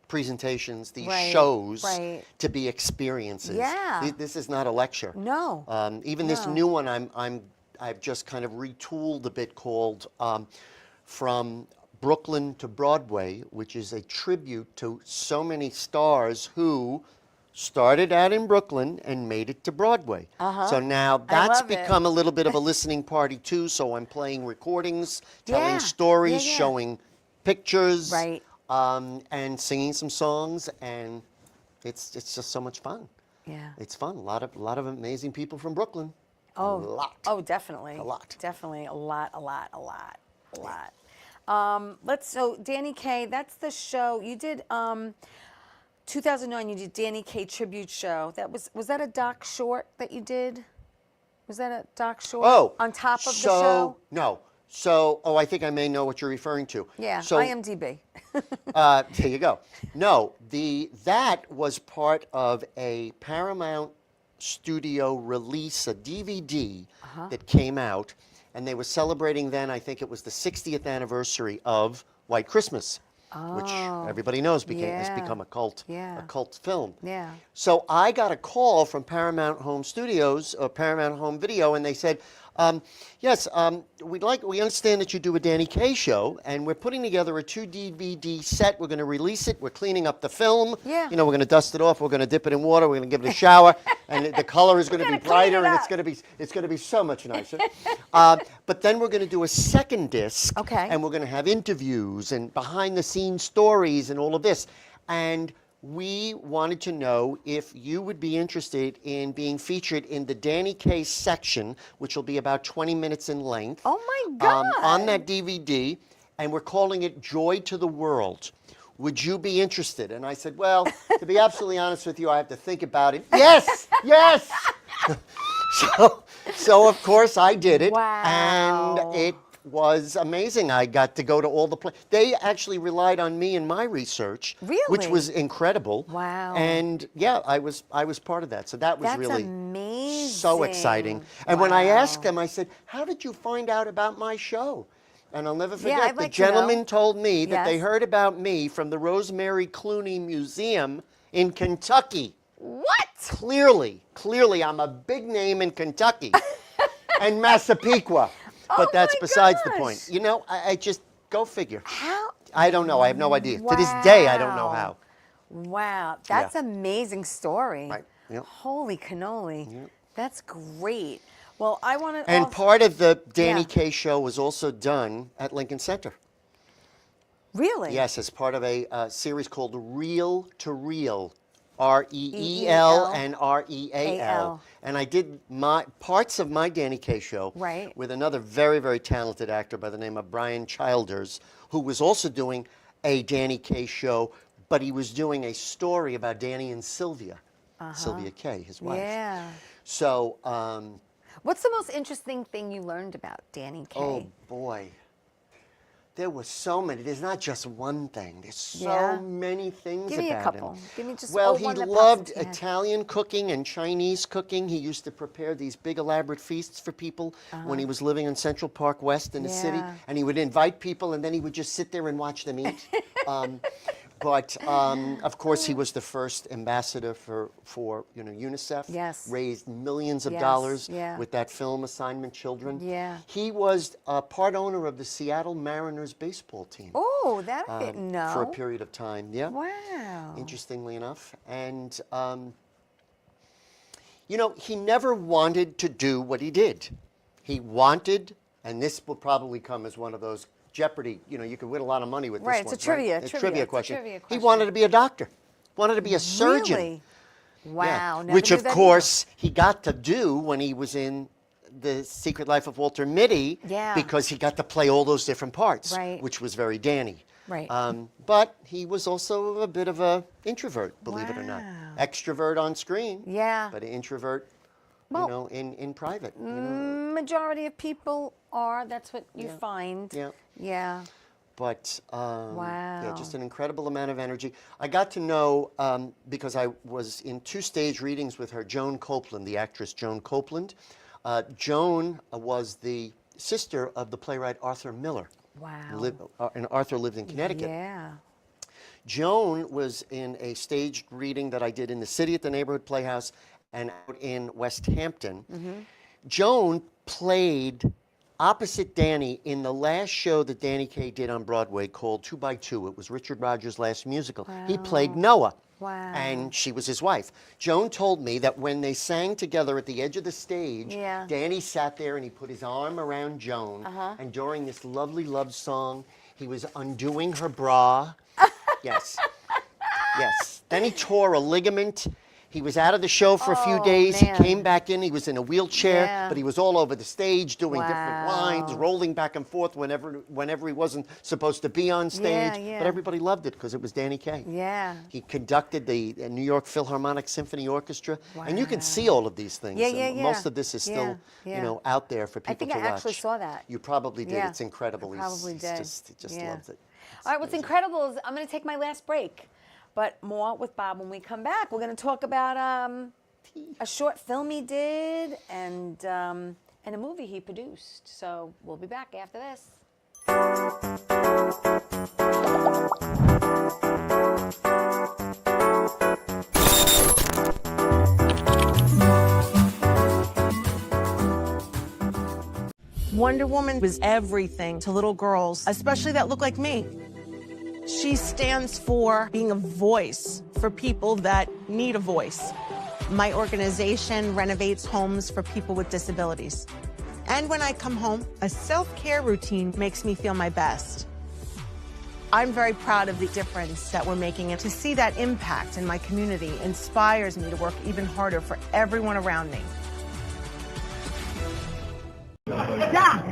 presentations, these
Right,
shows,
right.
to be experiences.
Yeah.
This is not a lecture.
No.
Even this
No.
new one, I've just kind of retooled a bit, called From Brooklyn to Broadway, which is a tribute to so many stars who started out in Brooklyn and made it to Broadway. So now that's
love it.
become a little bit of a listening party too. So I'm playing recordings, telling
Yeah,
stories,
yeah.
showing pictures,
Right.
and singing some songs, and it's just so much fun.
Yeah.
It's fun. A lot of amazing people from Brooklyn.
Oh,
a lot.
Oh, definitely.
A lot.
Definitely a lot. So Danny Kaye, that's the show you did. 2009, you did Danny Kaye tribute show. Was that a doc short that you did? Was that a doc short?
Oh,
on top of the
so,
show.
No. I think I may know what you're referring to.
Yeah.
So,
IMDb.
there you go. No, that was part of a Paramount Studio release, a DVD that came out, and they were celebrating then. I think it was the 60th anniversary of White Christmas, which everybody knows has
yeah.
become a cult film.
Yeah.
So I got a call from Paramount Home Studios, or Paramount Home Video, and they said, yes, we understand that you do a Danny Kaye show, and we're putting together a 2 DVD set. We're going to release it. We're cleaning up the film.
Yeah.
You know, we're going to dust it off. We're going to dip it in water. We're going to give it a shower, and the color is going to be
gonna clean
brighter,
it
and
up.
it's going to be so much nicer. But then we're going to do a second disc,
Okay.
and we're going to have interviews and behind-the-scenes stories and all of this. And we wanted to know if you would be interested in being featured in the Danny Kaye section, which will be about 20 minutes in length.
Oh my God.
On that DVD, and we're calling it Joy to the World. Would you be interested? And I said, well, to be absolutely honest with you, I have to think about it. Yes, yes. So of course I did it.
Wow.
And it was amazing. I got to go to all the places. They actually relied on me in my research, which was incredible.
Wow.
And yeah, I was part of that. So that was
That's
really
amazing.
so exciting. And when I asked them, I said, how did you find out about my show? And I'll never forget,
I'd
the
like to know.
gentleman told me that they
Yes.
heard about me from the Rosemary Clooney Museum in Kentucky.
What?
Clearly, I'm a big name in Kentucky and Massapequa. But that's
my
besides the
gosh.
point. You know, I just, go figure.
How?
I don't know. I have no idea. To this day, I don't know how.
Wow. That's an amazing story.
Right. Yep.
Holy cannoli. Yep. That's great. Well, I want to.
And part of the Danny
Yeah.
Kaye show was also done at Lincoln Center.
Really?
Yes, as part of a series called Reel to Reel. R-E-E-L and R-E-A-L. And I did parts of my Danny Kaye show with another very, very talented actor by the name of Brian Childers, who was also doing a Danny Kaye show, but he was doing a story about Danny and Sylvia, Sylvia Kaye, his wife.
Yeah.
So,
what's the most interesting thing you learned about Danny Kaye?
oh boy. There were so many. There's not just one thing. There's so many things
Give me
about
a couple.
him.
Give me just
Well, he
one that pops
loved
into your head.
Italian cooking and Chinese cooking. He used to prepare these big elaborate feasts for people when he was living in Central Park West in the city. And he would invite people, and then he would just sit there and watch them eat. But of course, he was the first ambassador for UNICEF.
Yes.
Raised millions of
Yes,
dollars
yeah.
with that film, Assignment Children.
Yeah.
He was part owner of the Seattle Mariners baseball team.
Oh, that I didn't know.
For a period of time, yeah.
Wow.
Interestingly enough. And, you know, he never wanted to do what he did. He wanted, and this will probably come as one of those Jeopardy, you know, you could win a lot of money with this one.
Right, it's a trivia
question.
trivia
He
question.
wanted to be a doctor, wanted to be a surgeon.
Really?
Yeah.
Wow. Never
Which,
knew
of
that
course, he got to do when he was in The Secret Life of Walter Mitty, because he got to play all those different parts, which was very Danny.
Right.
But he was also a bit of an introvert, believe it or not. Extrovert on screen, but an introvert, you know, in private. You know.
Majority of people are. That's what you find.
Yeah.
Yeah.
But yeah,
Wow.
just an incredible amount of energy. I got to know, because I was in 2 stage readings with her, Joan Copeland, the actress Joan Copeland. Joan was the sister of the playwright Arthur Miller.
Wow.
And Arthur lived in Connecticut.
Yeah.
Joan was in a staged reading that I did in the city at the Neighborhood Playhouse and out in West Hampton. Joan played opposite Danny in the last show that Danny Kaye did on Broadway called 2 by 2. It was Richard Rodgers' last musical. He played Noah.
Wow.
And she was his wife. Joan told me that when they sang together at the edge of the stage, Danny sat there and he put his arm around Joan. And during this lovely love song, he was undoing her bra. Yes. Yes. Then he tore a ligament. He was out of the show for a few days.
Man.
He came back in. He was in a wheelchair, but he was all over the stage doing different lines, rolling back and forth whenever he wasn't supposed to be on stage. But everybody loved it because it was Danny Kaye.
Yeah.
He conducted the New York Philharmonic Symphony Orchestra. And you can see all of these things. And most of this is still, you know, out there for people to watch.
I think I actually saw that.
You probably did. It's incredible.
I probably did.
He just loves it.
All right, what's incredible is I'm going to take my last break, but more with Bob when we come back. We're going to talk about a short film he did and a movie he produced. So we'll be back after this.
Wonder Woman was everything to little girls, especially that look like me. She stands for being a voice for people that need a voice. My organization renovates homes for people with disabilities. And when I come home, a self-care routine makes me feel my best. I'm very proud of the difference that we're making, and to see that impact in my community inspires me to work even harder for everyone around me.
Doc,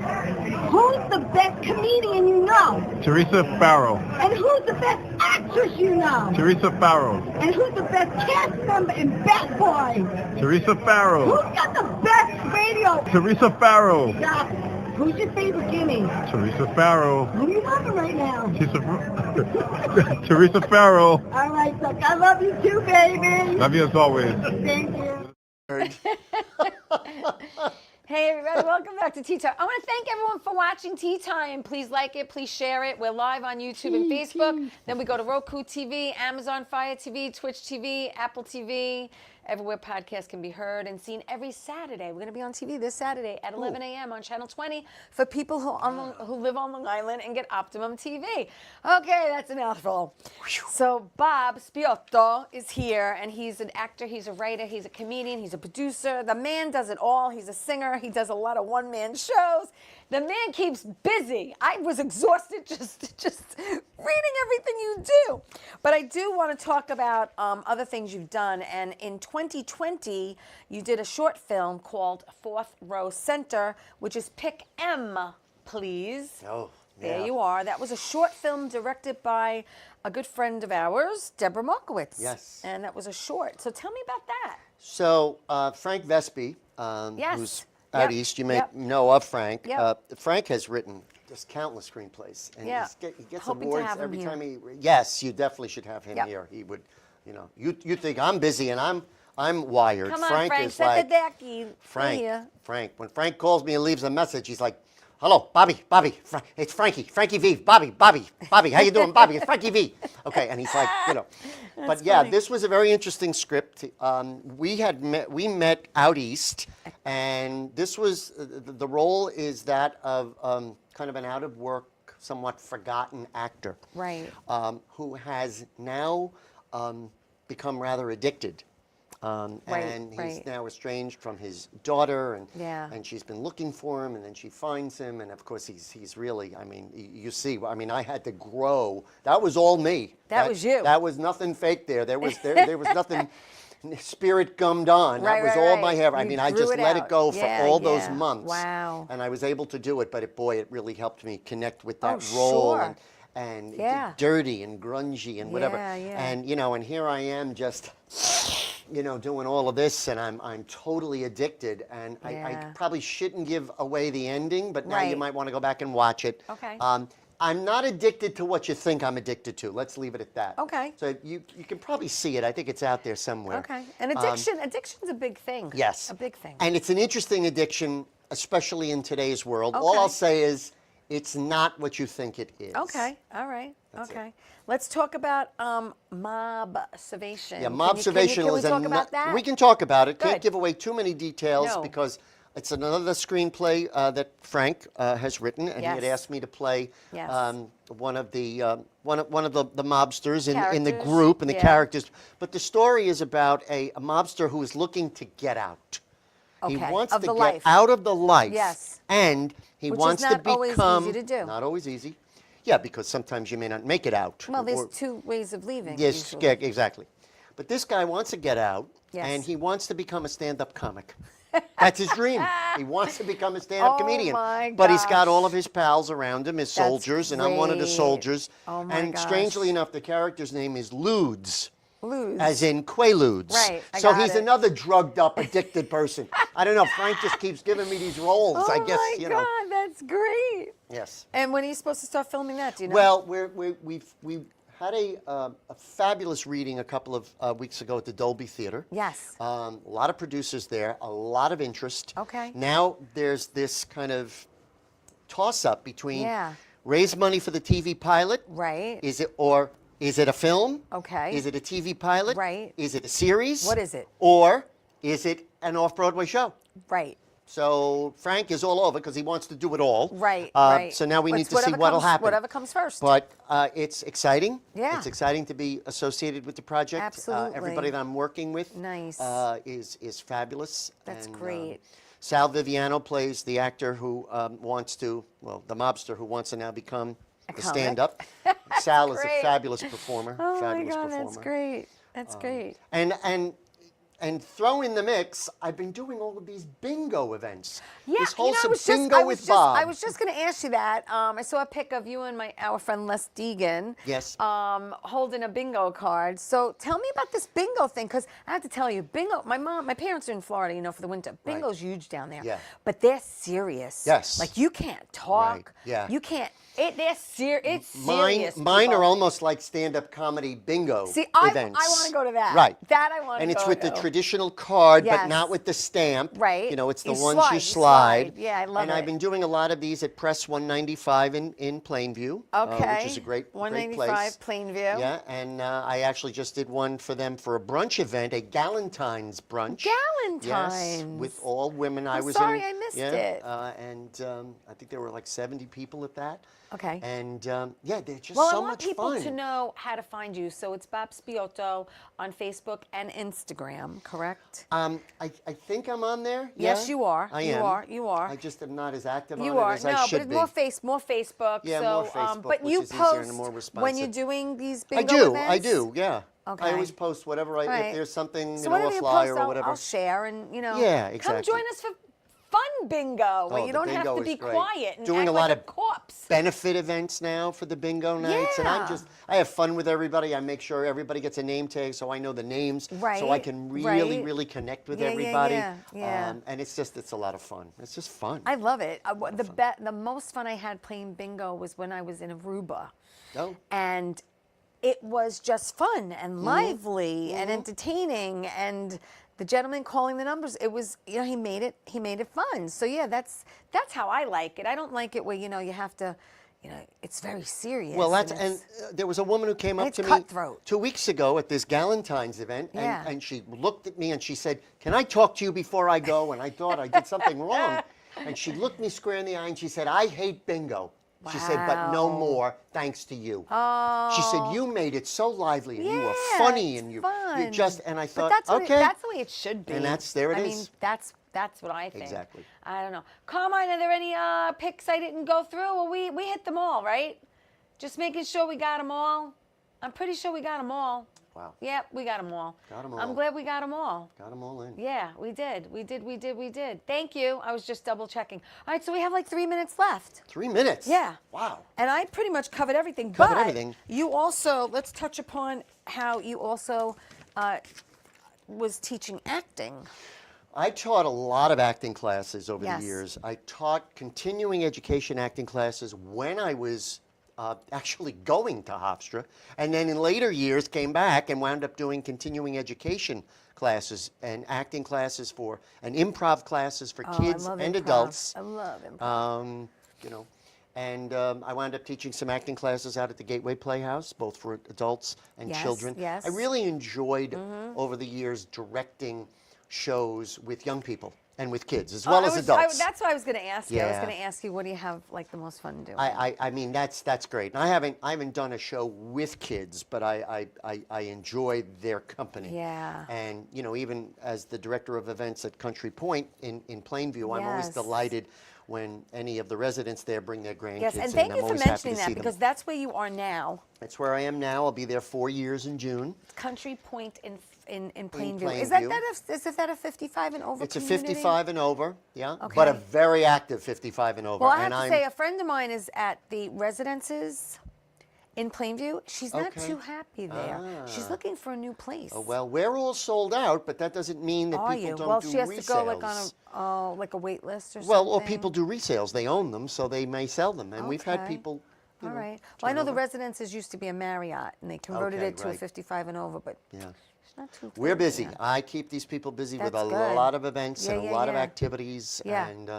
who's the best comedian you know?
Theresa Farrell.
And who's the best actress you know?
Theresa Farrell.
And who's the best cast member in Bad Boys?
Teresa Farrell.
Who's got the best radio?
Teresa Farrell.
Doc, who's your favorite Jimmy?
Teresa Farrell.
Who are you loving right now?
Teresa Farrell.
All right, Doc, I love you too, baby.
Love you as always.
Thank you.
Hey everybody, welcome back to Tea Time. I want to thank everyone for watching Tea Time. Please like it, please share it. We're live on YouTube and Facebook. Then we go to Roku TV, Amazon Fire TV, Twitch TV, Apple TV, everywhere podcasts can be heard and seen every Saturday. We're going to be on TV this Saturday at 11 a.m. on Channel 20 for people who live on Long Island and get Optimum TV. Okay, that's a mouthful. So Bob Spiotto is here, and he's an actor, he's a writer, he's a comedian, he's a producer. The man does it all. He's a singer. He does a lot of one-man shows. The man keeps busy. I was exhausted just reading everything you do. But I do want to talk about other things you've done. And in 2020, you did a short film called Fourth Row Center, which is Pick M, please.
Oh,
There you are. That was a short film directed by a good friend of ours, Deborah Markowitz.
Yes.
And that was a short. So tell me about that.
So Frank Vespi,
Yes.
who's out east, you may
Yep.
know of Frank.
Yep.
Frank has written just countless screenplays, and
Yeah.
he gets
Hoping to
awards
have him
every
here.
time he. Yes, you definitely should have him
Yep.
here. He would, you think I'm busy and I'm wired.
Come on,
Frank
Frank,
is
set
like
the decky.
Frank.
Here.
Frank. When Frank calls me and leaves a message, he's like, "Hello, Bobby, it's Frankie V, Bobby, how you doing, Bobby? It's Frankie V." Okay, and he's like, But yeah,
funny.
this was a very interesting script. We met out east, and this was the role is that of kind of an out of work, somewhat forgotten actor,
Right.
who has now become rather addicted.
Right,
And he's
right.
now estranged from his daughter, and
Yeah.
and she's been looking for him, and then she finds him, and of course he's really, I mean, you see, I mean, I had to grow. That was all me.
That was you.
That was nothing fake there. There was nothing spirit gummed on.
Right,
that was
right,
all
right.
my hair. I
You
mean, I
grew
just
it
let
out.
it go for
Yeah,
all those
yeah.
months.
Wow.
And I was able to do it, but it really helped me connect with that
Oh,
role.
sure.
And
Yeah.
dirty and grungy and whatever.
Yeah, yeah.
And and here I am just doing all of this, and I'm totally addicted, and I
Yeah.
probably shouldn't give away the ending, but now you
Right.
might want to go back and watch it.
Okay.
I'm not addicted to what you think I'm addicted to. Let's leave it at that.
Okay.
So you can probably see it. I think it's out there somewhere.
Okay. And addiction's a big thing.
Yes.
A big thing.
And it's an interesting addiction, especially in today's world. All
Okay.
I'll say is it's not what you think it is.
Okay. All right.
That's it.
Okay. Let's talk about Mobservation.
Yeah, Mobservation
Can we
is
talk about that?
We can talk about it. Can't
Good.
give away too many details
No.
because it's another screenplay that Frank has written, and he had
Yes.
asked me to play
Yes.
one of the mobsters in the
Characters.
group and the
Yeah.
characters. But the story is about a mobster who is looking to get out. He
Okay,
wants
of
to
the
get
life.
out of the life.
Yes.
And he
Which is
wants to
not always
become
easy to do.
not always easy. Yeah, because sometimes you may not make it out.
Well, there's
or-
two ways of leaving.
Yes,
usually.
yeah, exactly. But this guy wants to get out,
Yes.
and he wants to become a stand-up comic. That's his dream. He wants to become a stand-up
Oh,
comedian.
my
But he's got
gosh.
all of his pals around him, his
That's
soldiers, and I'm one of the
great.
soldiers.
Oh, my
and
gosh.
strangely enough, the character's name is Ludes.
Lose.
As in Quaaludes.
Right, I
So
got
he's
it.
another drugged up, addicted person. I don't know. Frank just keeps giving me these roles.
Oh
I guess,
my God, that's great.
Yes.
And when are you supposed to start filming that? Do you know?
Well, we've had a fabulous reading a couple of weeks ago at the Dolby Theater.
Yes.
A lot of producers there, a lot of interest.
Okay.
Now there's this kind of toss-up between
Yeah.
raise money for the TV pilot.
Right.
Is it a film?
Okay.
Is it a TV pilot?
Right.
Is it a series?
What is it?
Or is it an off-Broadway show?
Right.
So Frank is all over because he wants to do it all.
Right. Right.
So now we need
It's
to see
whatever
what'll
comes-
happen.
Whatever comes first.
But it's exciting.
Yeah.
It's exciting to be associated with the project.
Absolutely.
Everybody that I'm working with
Nice.
is fabulous.
That's
And,
great.
Sal Viviano plays the actor who wants to, well, the mobster who wants to now become the
comic.
stand-up. Sal is a
great.
fabulous performer.
Oh my
fabulous
God,
performer.
that's great. That's great.
And throw in the mix, I've been doing all of these bingo events.
Yeah,
this whole
I was
bingo
just,
with Bob.
I was just going to ask you that. I saw a pic of you and our friend Les Deegan.
Yes.
Holding a bingo card. So tell me about this bingo thing, because I have to tell you, bingo. My parents are in Florida, for the winter. Bingo's huge down there.
Yeah.
But they're serious.
Yes.
Like you can't talk.
Right, yeah.
You can't. It's serious.
Mine
people.
are almost like stand-up comedy bingo
See,
events.
I want to go to that.
Right.
That I want to go to.
And it's with the traditional card, but
Yes.
not with the stamp.
Right.
It's the
You
ones
slide,
you
you
slide.
slide. Yeah, I love
And
it.
I've been doing a lot of these at Press 195 in Plainview.
Okay.
Which is a great
195
place.
Plainview.
Yeah, and I actually just did one for them for a brunch event, a Galentine's brunch.
Galentine's.
Yes, with all women. I
I'm
was
sorry
in,
I missed
yeah,
it.
I think there were like 70 people at that.
Okay.
And yeah, they're just
Well,
so
I want
much
people
fun.
to know how to find you. So it's Bob Spiotto on Facebook and Instagram, correct?
I think I'm on there.
Yes,
yeah?
you are.
I
You
am.
are. You are.
I just am not as active
You
on
are.
it as
No,
I
but
should
it's
be.
more Facebook.
Yeah,
so,
more Facebook,
but
which
you
is easier and
post
more
when
responsive.
you're doing these
I
bingo
do.
events?
I do. Yeah.
Okay.
I always post whatever
Right.
if there's something,
So
a
whatever you
flyer
post,
or whatever.
I'll share and
Yeah,
Come
exactly.
join us for fun bingo where
Oh,
you
the
don't have
bingo
to
is
be
great.
quiet and
Doing
act
a lot
like
of
a corpse.
benefit events now for the bingo nights, and
Yeah.
I have fun with everybody. I make sure everybody gets a name tag so I know the names, so I
Right,
can really,
right.
really connect with
Yeah, yeah,
everybody.
yeah.
And it's a lot of fun. It's just fun.
I love it. The most fun I had playing bingo was when I was in Aruba.
Oh.
And it was just fun
Mm-hmm.
and lively and entertaining, and the gentleman calling the numbers, it was, he made it fun. So yeah, that's how I like it. I don't like it where you have to, it's very serious.
Well,
it's-
there was a woman who came up
it's
to me
cutthroat.
2 weeks ago at this Galentine's event,
Yeah.
and she looked at me and she said, "Can I talk to you before I go?" And I thought I did something wrong. And she looked me square in the eye and she said, "I hate bingo." She said, "But no
Wow.
more, thanks to you."
Oh.
She said, "You made it so lively, and you were
Yeah,
funny,
it's
and you
fun.
just." And I
But
thought,
that's what
okay,
that's the way it should be.
And there it
I
is.
mean, that's what I think.
Exactly.
I don't know. Carmine, are there any picks I didn't go through? Well, we hit them all, right? Just making sure we got them all. I'm pretty sure we got them all.
Wow.
Yep, we got them all.
Got 'em all.
I'm glad we got them all.
Got them all in.
Yeah, we did. We did. Thank you. I was just double checking. All right, so we have like 3 minutes left.
3 minutes.
Yeah.
Wow.
And I pretty much covered everything.
Covered
but
everything.
You also, let's touch upon how you also was teaching acting.
I taught a lot of acting classes over
Yes.
the years. I taught continuing education acting classes when I was actually going to Hofstra, and then in later years came back and wound up doing continuing education classes and acting classes and improv classes for kids
I love
and
improv.
adults.
I love improv.
And I wound up teaching some acting classes out at the Gateway Playhouse, both for adults and
Yes,
children.
yes.
I really enjoyed over the years directing shows with young people and with kids as well as adults.
That's what I was going to ask you. I was
Yeah.
going to ask you, what do you have like the most fun doing?
I mean that's great. And I haven't done a show with kids, but I enjoy their company.
Yeah.
And even as the director of events at Country Point in Plainview, I'm always
Yes.
delighted when any of the residents there bring their grandkids.
Yes, and
in.
thank
I'm
you for
always happy
mentioning
to
that,
see them.
because that's where you are now.
That's where I am now. I'll be there 4 years in June.
Country Point in Plainview.
Plainview.
Is that a 55 and over
It's a
community?
55 and over, yeah, but a
Okay.
very active 55 and over.
Well, I have
and
to
I'm,
say, a friend of mine is at the residences in Plainview. She's not
Okay.
too happy there. She's
Ah.
looking for a new place.
Oh, well, we're all sold out, but that doesn't mean that
Are
people
you?
don't
Well,
do
she has
resales.
to go like on a wait list or something.
Well, or people do resales. They own them, so they may sell them. And we've had
Okay.
people.
All
know,
right. Well, I know the
turn over.
residences used to be a Marriott, and they converted
Okay,
it to a
right.
55 and over, but
Yeah.
it's not too
We're busy.
Yeah.
I keep these people busy with
That's
a
good.
lot of events
Yeah,
and
yeah,
a lot of
yeah.
activities.
Yeah.
And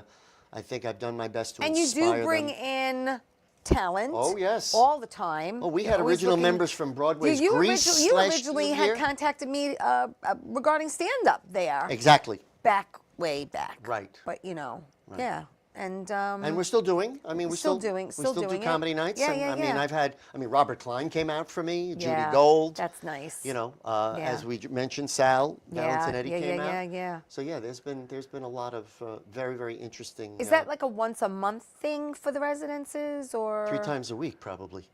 I think I've done my best to
And you
inspire
do bring
them.
in talent.
Oh, yes.
All the time.
Oh, we
You're
had
always
original
looking-
members from Broadway's
you
Grease
you
last
originally
year.
had contacted me regarding stand-up there.
Exactly.
Way back.
Right.
But yeah. And
we're still doing. I mean, we
Still
still
doing-
we
still
still do
doing it.
comedy nights.
Yeah,
and,
yeah,
I mean,
yeah.
Robert Klein came out for me. Judy
Yeah,
Gold.
that's nice.
You know,
Yeah.
as we mentioned, Sal Valentinetti
yeah,
came
yeah,
out.
yeah.
So yeah, there's been a lot of very, very interesting.
Is that like a once a month thing for the residences, or
3 times a week probably?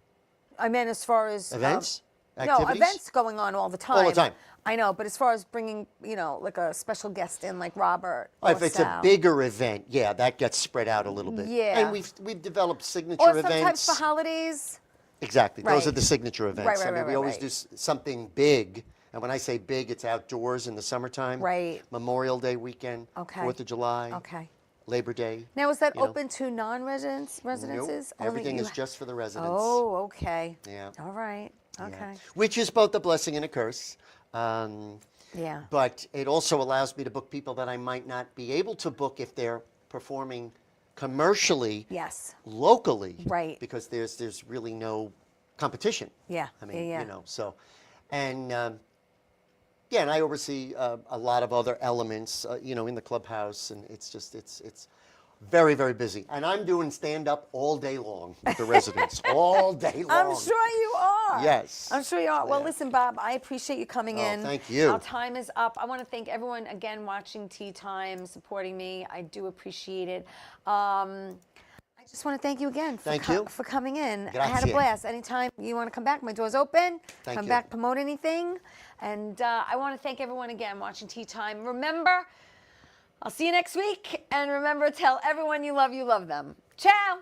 I mean, as far as
Events?
No,
Activities?
events going on all the time.
All the time.
I know, but as far as bringing, like a special guest in, like Robert
Oh,
or
if it's a
Sal.
bigger event, yeah, that gets spread out a little bit.
Yeah.
And we've developed signature
or
events.
sometimes for holidays.
Exactly. Those
Right.
are the signature events.
Right,
I mean,
right,
we always
right.
do something big. And when I say big, it's outdoors in the summertime.
Right.
Memorial Day weekend.
Okay.
4th of July.
Okay.
Labor Day.
Now, is that
you know.
open to residences?
Nope. Everything is just for the residents.
Oh, okay.
Yeah.
All right.
Yeah.
Okay.
Which is both a blessing and a curse.
Yeah.
But it also allows me to book people that I might not be able to book if they're performing commercially,
Yes.
locally,
Right.
Because there's really no competition.
Yeah.
I mean,
yeah.
so, and yeah, and I oversee a lot of other elements, in the clubhouse, and it's just it's very, very busy. And I'm doing stand-up all day long with the residents, all day long.
I'm sure you are.
Yes.
I'm sure you are. Well,
Yeah.
listen, Bob, I appreciate you coming in.
Thank you.
Our time is up. I want to thank everyone again watching Tea Time, supporting me. I do appreciate it. I just want to thank you again for coming in. I had a
Grazie.
blast. Anytime you want to come back, my door's open.
Thank
come
you.
back, promote anything. And I want to thank everyone again watching Tea Time. Remember, I'll see you next week. And remember, tell everyone you love them. Ciao.